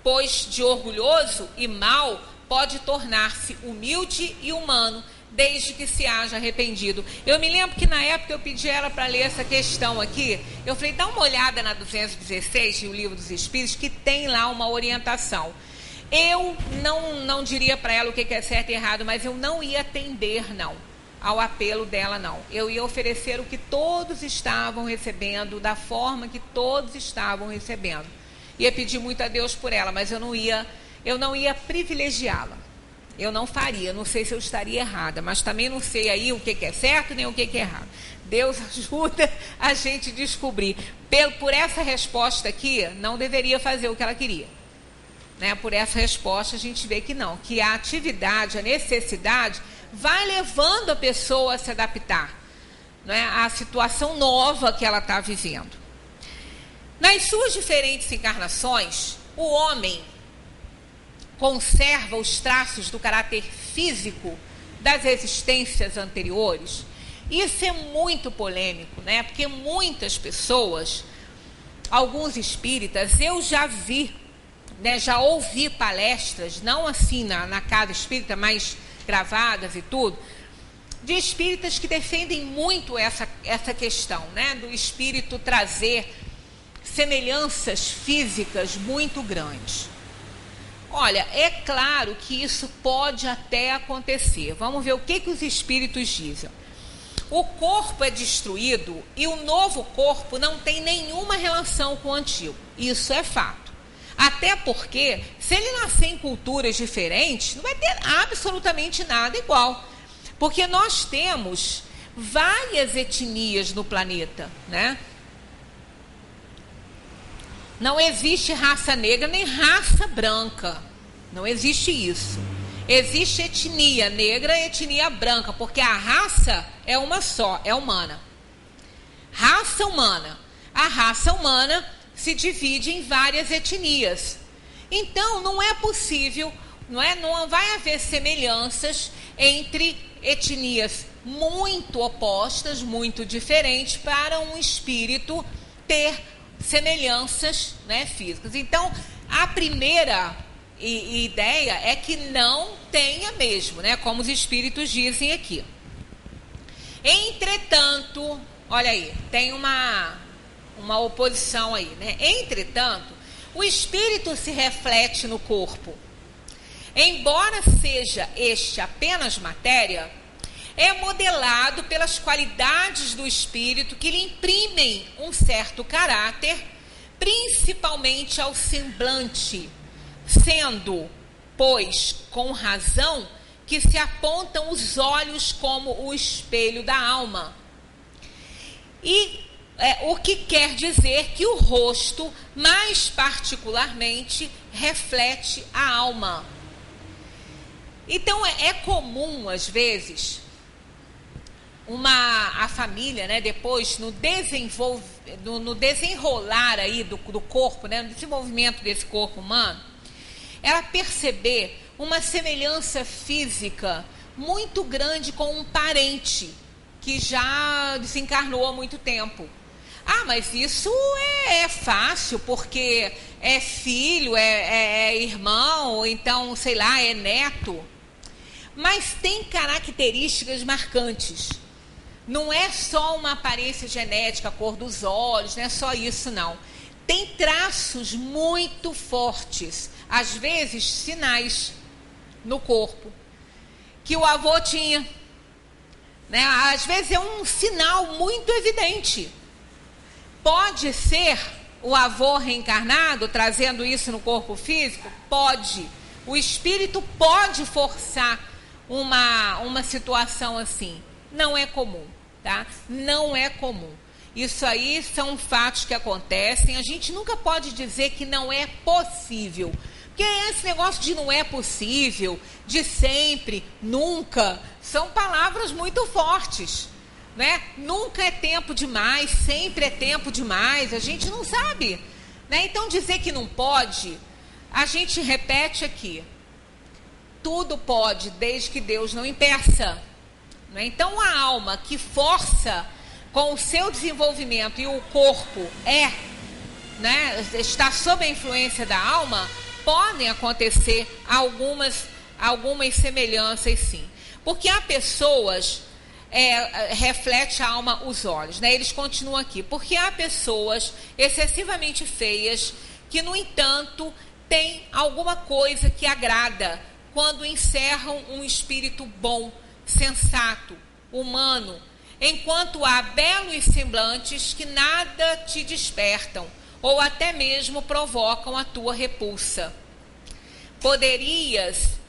Pois de orgulhoso e mau pode tornar-se humilde e humano, desde que se haja arrependido. Eu me lembro que na época eu pedi ela para ler essa questão aqui. Eu falei, dá uma olhada na 216, o Livro dos Espíritos, que tem lá uma orientação. Eu não diria para ela o que é certo e errado, mas eu não ia atender, não, ao apelo dela, não. Eu ia oferecer o que todos estavam recebendo, da forma que todos estavam recebendo. Ia pedir muito a Deus por ela, mas eu não ia privilegiá-la. Eu não faria, não sei se eu estaria errada, mas também não sei aí o que é certo nem o que é errado. Deus ajuda a gente a descobrir. Por essa resposta aqui, não deveria fazer o que ela queria. Né? Por essa resposta, a gente vê que não, que a atividade, a necessidade, vai levando a pessoa a se adaptar, né, à situação nova que ela está vivendo. Nas suas diferentes encarnações, o homem conserva os traços do caráter físico das existências anteriores. Isso é muito polêmico, né? Porque muitas pessoas, alguns espíritas, eu já vi, né, já ouvi palestras, não assim na casa espírita, mas gravadas e tudo, de espíritas que defendem muito essa questão, né, do espírito trazer semelhanças físicas muito grandes. Olha, é claro que isso pode até acontecer. Vamos ver o que os espíritos dizem. O corpo é destruído e o novo corpo não tem nenhuma relação com o antigo. Isso é fato. Até porque, se ele nascer em culturas diferentes, não vai ter absolutamente nada igual. Porque nós temos várias etnias no planeta, né? Não existe raça negra nem raça branca. Não existe isso. Existe etnia negra e etnia branca, porque a raça é uma só, é humana. Raça humana. A raça humana se divide em várias etnias. Então, não é possível, não vai haver semelhanças entre etnias muito opostas, muito diferentes, para um espírito ter semelhanças, né, físicas. Então, a primeira ideia é que não tenha mesmo, né, como os espíritos dizem aqui. Entretanto, olha aí, tem uma oposição aí, né? Entretanto, o espírito se reflete no corpo. Embora seja este apenas matéria, é modelado pelas qualidades do espírito que lhe imprimem um certo caráter, principalmente ao semblante, sendo, pois, com razão, que se apontam os olhos como o espelho da alma. E o que quer dizer que o rosto, mais particularmente, reflete a alma. Então, é comum, às vezes, a família, né, depois, no desenrolar aí do corpo, né, no desenvolvimento desse corpo humano, ela perceber uma semelhança física muito grande com um parente que já desencarnou há muito tempo. Ah, mas isso é fácil, porque é filho, é irmão, ou então, sei lá, é neto. Mas tem características marcantes. Não é só uma aparência genética, a cor dos olhos, não é só isso, não. Tem traços muito fortes, às vezes sinais no corpo, que o avô tinha. Né? Às vezes é um sinal muito evidente. Pode ser o avô reencarnado trazendo isso no corpo físico? Pode. O espírito pode forçar uma situação assim. Não é comum, tá? Não é comum. Isso aí são fatos que acontecem. A gente nunca pode dizer que não é possível. Porque esse negócio de não é possível, de sempre, nunca, são palavras muito fortes. Né? Nunca é tempo demais, sempre é tempo demais, a gente não sabe. Né? Então dizer que não pode, a gente repete aqui. Tudo pode, desde que Deus não impeça. Né? Então a alma que força com o seu desenvolvimento e o corpo né, está sob a influência da alma, podem acontecer algumas semelhanças sim. Porque há pessoas, reflete a alma os olhos, né? Eles continuam aqui, porque há pessoas excessivamente feias que, no entanto, têm alguma coisa que agrada quando encerram um espírito bom, sensato, humano, enquanto há belos semblantes que nada te despertam ou até mesmo provocam a tua repulsa. Poderias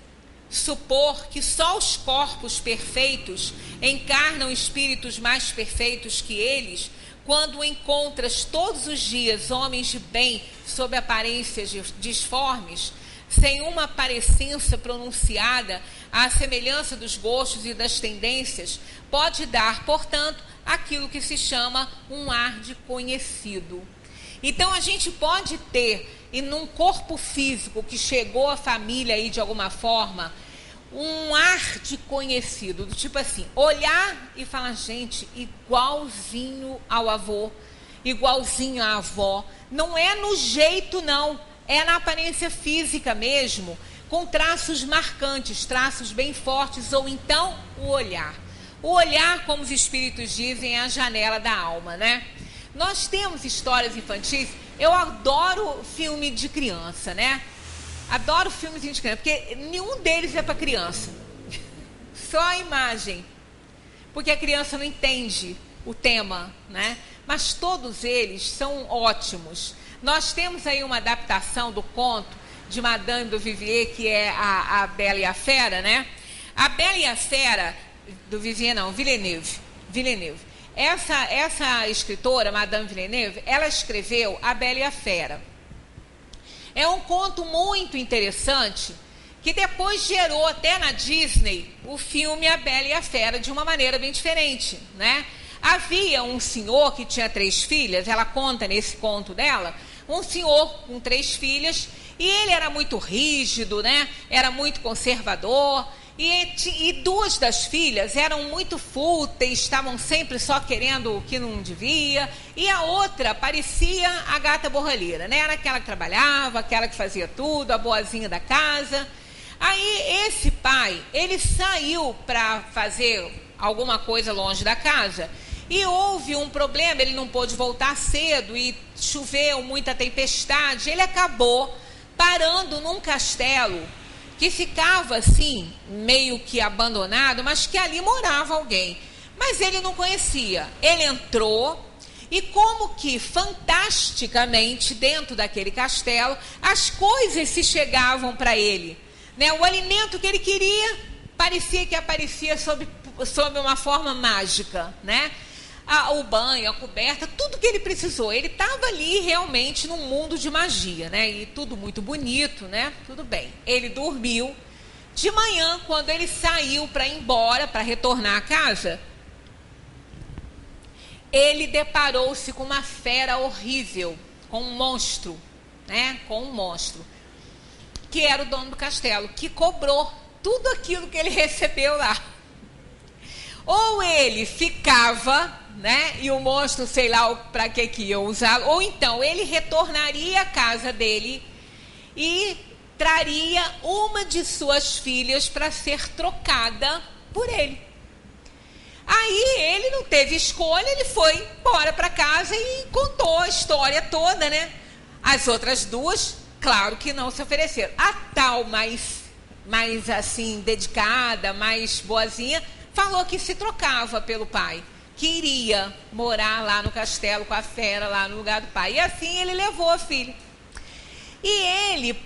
supor que só os corpos perfeitos encarnam espíritos mais perfeitos que eles, quando encontras todos os dias homens de bem sob aparências disformes, sem uma parecência pronunciada à semelhança dos gostos e das tendências, pode dar, portanto, aquilo que se chama um ar de conhecido. Então a gente pode ter, e num corpo físico que chegou à família aí de alguma forma, um ar de conhecido, do tipo assim, olhar e falar, gente, igualzinho ao avô, igualzinho à avó. Não é no jeito, não, é na aparência física mesmo, com traços marcantes, traços bem fortes, ou então o olhar. O olhar, como os espíritos dizem, é a janela da alma, né? Nós temos histórias infantis, eu adoro filme de criança, né? Adoro filmes de criança, porque nenhum deles é para criança. Só a imagem. Porque a criança não entende o tema, né? Mas todos eles são ótimos. Nós temos aí uma adaptação do conto de Madame do Vivier, que é a Bela e a Fera, né? A Bela e a Fera, do Vivier não, Villeneuve. Essa escritora, Madame Villeneuve, ela escreveu A Bela e a Fera. É um conto muito interessante, que depois gerou até na Disney o filme A Bela e a Fera, de uma maneira bem diferente, né? Havia um senhor que tinha 3 filhas, ela conta nesse conto dela, um senhor com 3 filhas, e ele era muito rígido, né? Era muito conservador, e 2 das filhas eram muito fúteis, estavam sempre só querendo o que não devia, e a outra parecia a gata borralheira, né? Era aquela que trabalhava, aquela que fazia tudo, a boazinha da casa. Aí esse pai, ele saiu para fazer alguma coisa longe da casa, e houve um problema, ele não pôde voltar cedo, e choveu, muita tempestade, ele acabou parando num castelo que ficava assim, meio que abandonado, mas que ali morava alguém. Mas ele não conhecia. Ele entrou e como que fantasticamente dentro daquele castelo, as coisas se chegavam para ele, né? O alimento que ele queria parecia que aparecia sob uma forma mágica, né? O banho, a coberta, tudo que ele precisou. Ele estava ali realmente num mundo de magia, né? E tudo muito bonito, né? Tudo bem. Ele dormiu. De manhã, quando ele saiu para ir embora, para retornar à casa, ele deparou-se com uma fera horrível, com um monstro, né? Com um monstro, que era o dono do castelo, que cobrou tudo aquilo que ele recebeu lá. Ou ele ficava, né? E o monstro, sei lá para que ia usá-lo, ou então ele retornaria à casa dele e traria uma de suas filhas para ser trocada por ele. Aí ele não teve escolha, ele foi embora para casa e contou a história toda, né? As outras 2, claro que não se ofereceram. A tal mais assim, dedicada, mais boazinha, falou que se trocava pelo pai, que iria morar lá no castelo com a fera, lá no lugar do pai. E assim ele levou a filha. E ele,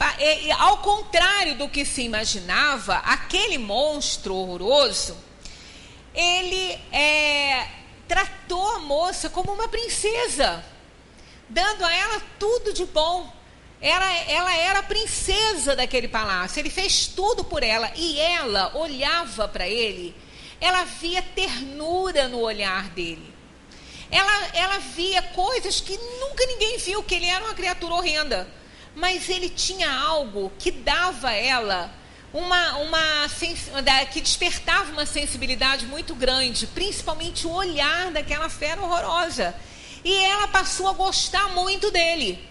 ao contrário do que se imaginava, aquele monstro horroroso, ele tratou a moça como uma princesa, dando a ela tudo de bom. Ela era a princesa daquele palácio, ele fez tudo por ela, e ela olhava para ele. Ela via ternura no olhar dele. Ela via coisas que nunca ninguém viu, que ele era uma criatura horrenda. Mas ele tinha algo que dava a ela que despertava uma sensibilidade muito grande, principalmente o olhar daquela fera horrorosa. E ela passou a gostar muito dele.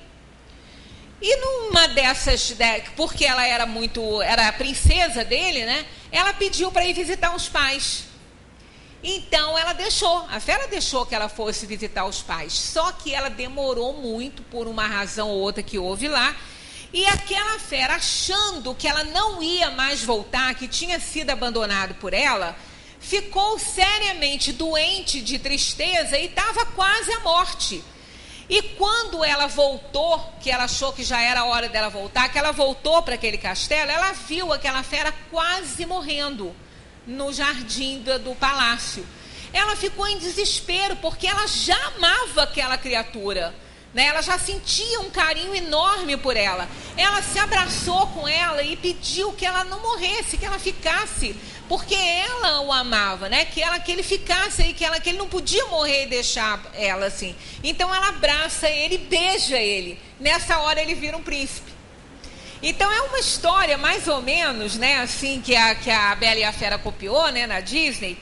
E numa dessas, porque ela era a princesa dele, né? Ela pediu para ir visitar os pais. Então ela deixou, a fera deixou que ela fosse visitar os pais. Só que ela demorou muito, por uma razão ou outra que houve lá. E aquela fera, achando que ela não ia mais voltar, que tinha sido abandonado por ela, ficou seriamente doente de tristeza e estava quase à morte. E quando ela voltou, que ela achou que já era a hora dela voltar, que ela voltou para aquele castelo, ela viu aquela fera quase morrendo no jardim do palácio. Ela ficou em desespero, porque ela já amava aquela criatura, né? Ela já sentia um carinho enorme por ela. Ela se abraçou com ela e pediu que ela não morresse, que ela ficasse, porque ela o amava, né? Que ele ficasse aí, que ele não podia morrer e deixar ela assim. Então ela abraça ele, beija ele. Nessa hora ele vira um príncipe. Então é uma história mais ou menos, né? Assim que a Bela e a Fera copiou, né? Na Disney.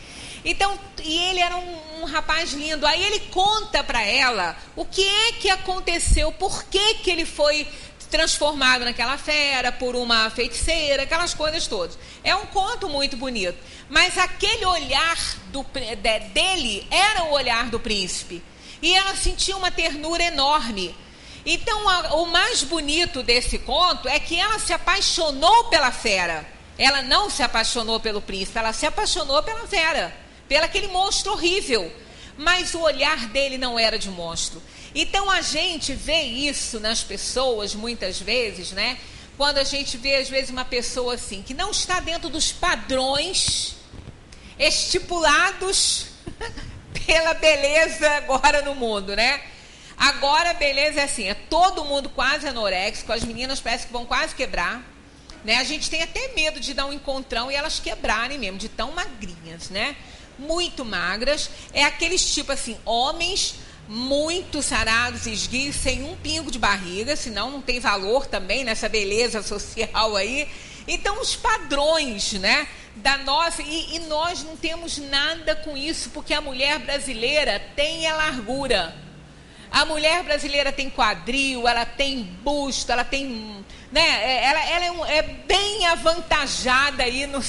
Então, e ele era um rapaz lindo. Aí ele conta para ela o que é que aconteceu, por que ele foi transformado naquela fera por uma feiticeira, aquelas coisas todas. É um conto muito bonito. Mas aquele olhar dele era o olhar do príncipe. E ela sentia uma ternura enorme. Então, o mais bonito desse conto é que ela se apaixonou pela fera. Ela não se apaixonou pelo príncipe, ela se apaixonou pela fera. Pelo aquele monstro horrível, mas o olhar dele não era de monstro. Então a gente vê isso nas pessoas muitas vezes, né? Quando a gente vê às vezes uma pessoa assim, que não está dentro dos padrões estipulados pela beleza agora no mundo, né? Agora a beleza é assim, é todo mundo quase anoréxico, as meninas parecem que vão quase quebrar, né? A gente tem até medo de dar um encontrão e elas quebrarem mesmo, de tão magrinhas, né? Muito magras, é aqueles tipo assim, homens muito sarados e esguios, sem um pingo de barriga, senão não tem valor também nessa beleza social aí. Então os padrões, né, da nossa, e nós não temos nada com isso, porque a mulher brasileira tem a largura. A mulher brasileira tem quadril, ela tem busto, ela tem, né, ela é bem avantajada aí no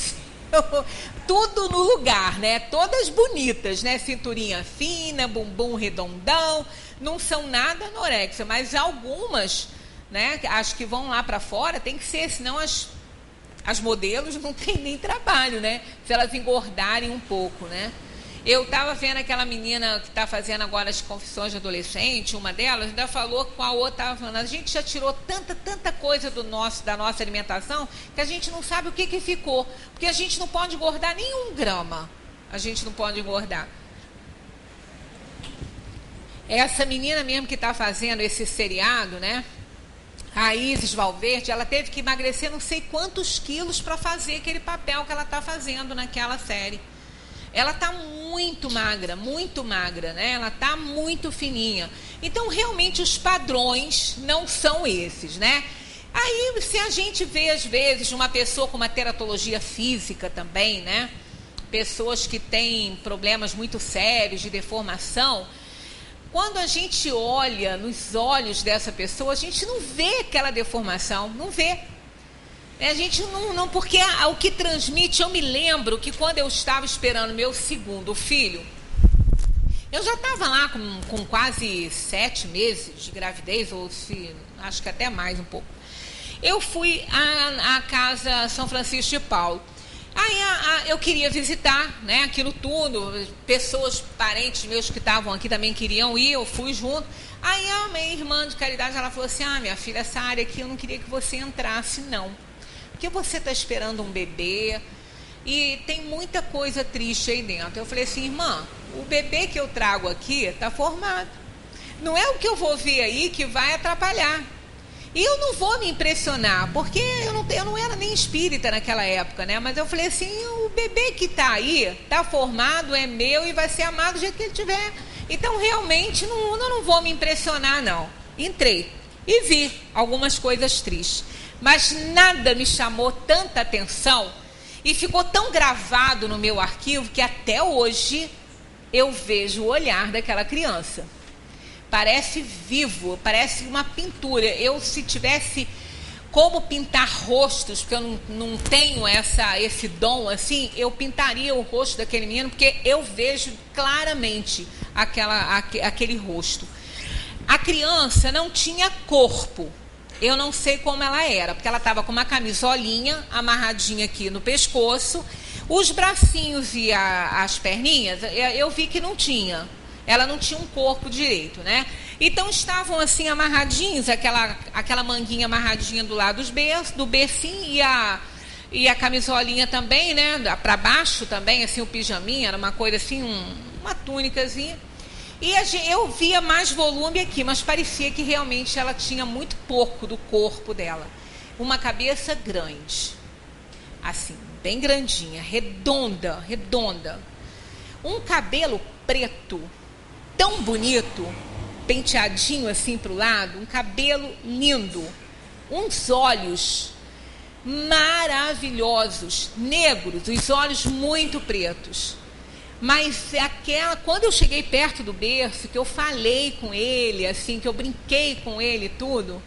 tudo no lugar, né? Todas bonitas, né? Cinturinha fina, bumbum redondão, não são nada anorexia, mas algumas, né? As que vão lá para fora tem que ser, senão as modelos não tem nem trabalho, né? Se elas engordarem um pouco, né? Eu estava vendo aquela menina que está fazendo agora as confissões de adolescente, uma delas ainda falou com a outra, estava falando, a gente já tirou tanta coisa da nossa alimentação que a gente não sabe o que ficou, porque a gente não pode engordar nem 1 grama, a gente não pode engordar. Essa menina mesmo que está fazendo esse seriado, né, a Isis Valverde, ela teve que emagrecer não sei quantos quilos para fazer aquele papel que ela está fazendo naquela série. Ela está muito magra, né? Ela está muito fininha. Então, realmente, os padrões não são esses, né? Aí, se a gente vê, às vezes, uma pessoa com uma teratologia física também, né? Pessoas que têm problemas muito sérios de deformação, quando a gente olha nos olhos dessa pessoa, a gente não vê aquela deformação, não vê. A gente não, porque o que transmite, eu me lembro que quando eu estava esperando meu segundo filho, eu já estava lá com quase 7 meses de gravidez, ou acho que até mais um pouco. Eu fui à casa São Francisco de Paulo. Aí eu queria visitar, né, aquilo tudo, pessoas, parentes meus que estavam aqui também queriam ir, eu fui junto. Aí a minha irmã de caridade, ela falou assim, minha filha, essa área aqui eu não queria que você entrasse, não. Porque você está esperando um bebê e tem muita coisa triste aí dentro. Eu falei assim, irmã, o bebê que eu trago aqui está formado. Não é o que eu vou ver aí que vai atrapalhar. E eu não vou me impressionar, porque eu não era nem espírita naquela época, né? Mas eu falei assim, o bebê que está aí, está formado, é meu e vai ser amado do jeito que ele tiver. Então, realmente, eu não vou me impressionar, não. Entrei e vi algumas coisas tristes. Mas nada me chamou tanta atenção e ficou tão gravado no meu arquivo que até hoje eu vejo o olhar daquela criança. Parece vivo, parece uma pintura. Eu, se tivesse como pintar rostos, porque eu não tenho esse dom assim, eu pintaria o rosto daquele menino, porque eu vejo claramente aquele rosto. A criança não tinha corpo. Eu não sei como ela era, porque ela estava com uma camisolinha amarradinha aqui no pescoço, os bracinhos e as perninhas, eu vi que não tinha. Ela não tinha um corpo direito, né? Então estavam assim amarradinhos, aquela manguinha amarradinha do lado do bercinho e a camisolinha também, né? Para baixo também, assim, o pijaminha, era uma coisa assim, uma túnicazinha. E eu via mais volume aqui, mas parecia que realmente ela tinha muito pouco do corpo dela. Uma cabeça grande, assim, bem grandinha, redonda. Um cabelo preto, tão bonito, penteadinho assim para o lado, um cabelo lindo, uns olhos maravilhosos, negros, os olhos muito pretos. Mas quando eu cheguei perto do berço, que eu falei com ele, assim, que eu brinquei com ele e tudo,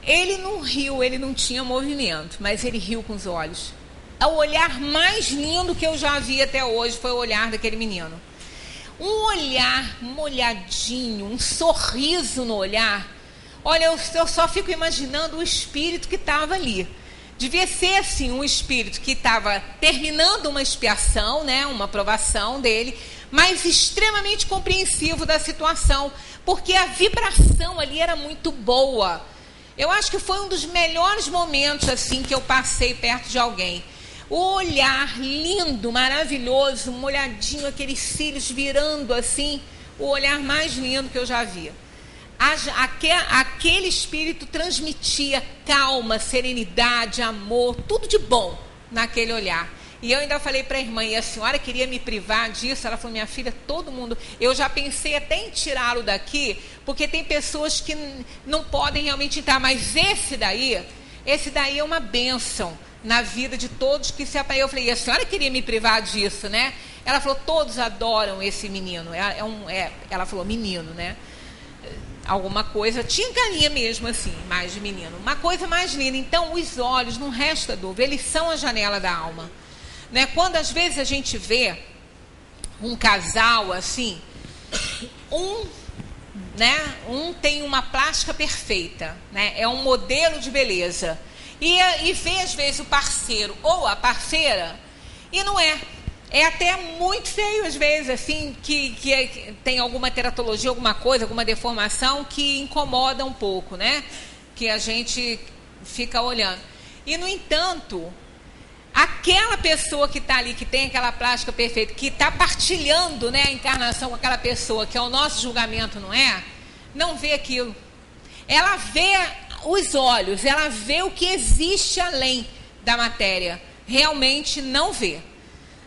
ele não riu, ele não tinha movimento, mas ele riu com os olhos. O olhar mais lindo que eu já vi até hoje foi o olhar daquele menino. Um olhar molhadinho, um sorriso no olhar. Olha, eu só fico imaginando o espírito que estava ali. Devia ser, assim, um espírito que estava terminando uma expiação, né, uma provação dele, mas extremamente compreensivo da situação, porque a vibração ali era muito boa. Eu acho que foi um dos melhores momentos, assim, que eu passei perto de alguém. O olhar lindo, maravilhoso, molhadinho, aqueles cílios virando assim, o olhar mais lindo que eu já vi. Aquele espírito transmitia calma, serenidade, amor, tudo de bom naquele olhar. E eu ainda falei para a irmã, e a senhora queria me privar disso? Ela falou, minha filha, todo mundo... Eu já pensei até em tirá-lo daqui, porque tem pessoas que não podem realmente entrar, mas esse daí é uma bênção na vida de todos que se apanhou. Eu falei, e a senhora queria me privar disso, né? Ela falou, todos adoram esse menino. Ela falou, menino, né? Alguma coisa, tinha carinha mesmo assim, mais de menino. Uma coisa mais linda. Então, os olhos, não resta dúvida, eles são a janela da alma. Né? Quando às vezes a gente vê um casal assim, um tem uma plástica perfeita, né? É um modelo de beleza. E vê, às vezes, o parceiro ou a parceira, e não é. É até muito feio, às vezes, assim, que tem alguma teratologia, alguma coisa, alguma deformação que incomoda um pouco, né? Que a gente fica olhando. E, no entanto, aquela pessoa que está ali, que tem aquela plástica perfeita, que está partilhando, né, a encarnação com aquela pessoa, que é o nosso julgamento, não vê aquilo. Ela vê os olhos, ela vê o que existe além da matéria. Realmente não vê,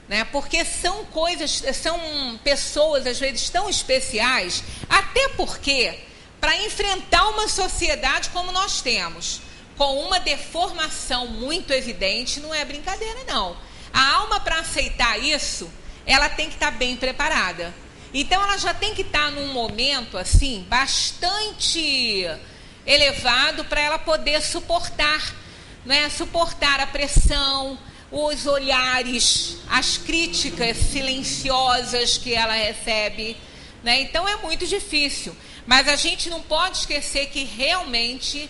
né? Porque são pessoas às vezes tão especiais, até porque para enfrentar uma sociedade como nós temos, com uma deformação muito evidente, não é brincadeira não. A alma, para aceitar isso, ela tem que estar bem preparada. Então ela já tem que estar num momento assim bastante elevado para ela poder suportar, né? Suportar a pressão, os olhares, as críticas silenciosas que ela recebe, né? Então é muito difícil, mas a gente não pode esquecer que realmente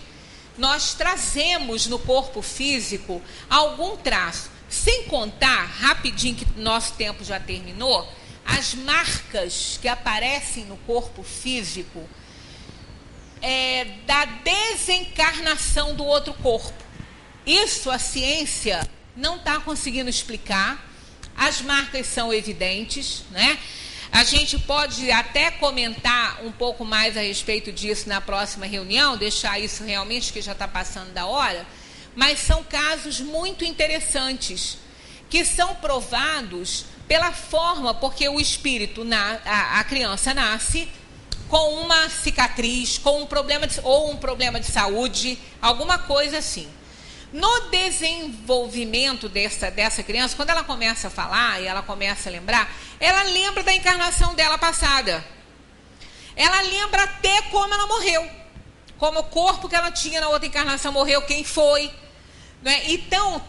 nós trazemos no corpo físico algum traço, sem contar, rapidinho que nosso tempo já terminou, as marcas que aparecem no corpo físico da desencarnação do outro corpo. Isso a ciência não está conseguindo explicar. As marcas são evidentes, né? A gente pode até comentar um pouco mais a respeito disso na próxima reunião, deixar isso realmente, que já está passando da hora, mas são casos muito interessantes, que são provados pela forma, porque o espírito, a criança nasce com uma cicatriz, com um problema um problema de saúde, alguma coisa assim. No desenvolvimento dessa criança, quando ela começa a falar e ela começa a lembrar, ela lembra da encarnação dela passada. Ela lembra até como ela morreu, como o corpo que ela tinha na outra encarnação morreu, quem foi. Né? Então,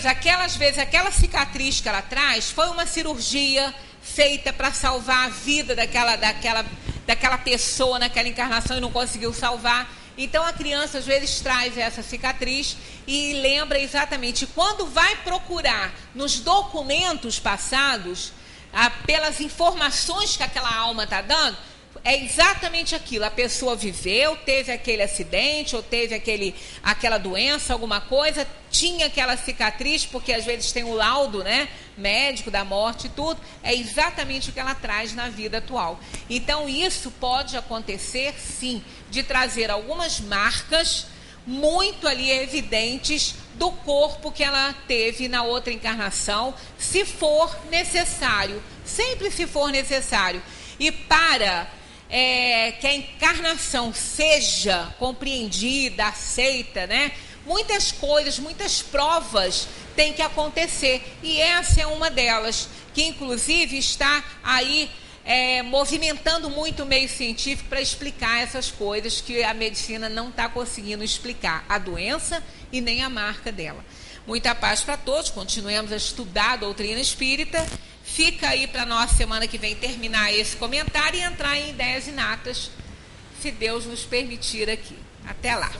aquelas vezes, aquela cicatriz que ela traz foi uma cirurgia feita para salvar a vida daquela pessoa naquela encarnação e não conseguiu salvar. Então, a criança, às vezes, traz essa cicatriz e lembra exatamente. Quando vai procurar nos documentos passados, pelas informações que aquela alma está dando, é exatamente aquilo. A pessoa viveu, teve aquele acidente, ou teve aquela doença, alguma coisa, tinha aquela cicatriz, porque às vezes tem o laudo, né, médico da morte e tudo. É exatamente o que ela traz na vida atual. Então isso pode acontecer, sim, de trazer algumas marcas muito ali evidentes do corpo que ela teve na outra encarnação, se for necessário, sempre se for necessário. E para que a encarnação seja compreendida, aceita, né? Muitas coisas, muitas provas têm que acontecer. E essa é uma delas, que inclusive está aí movimentando muito o meio científico para explicar essas coisas que a medicina não está conseguindo explicar. A doença e nem a marca dela. Muita paz para todos. Continuemos a estudar a doutrina espírita. Fica aí para nós, semana que vem, terminar esse comentário e entrar em ideias inatas, se Deus nos permitir aqui. Até lá.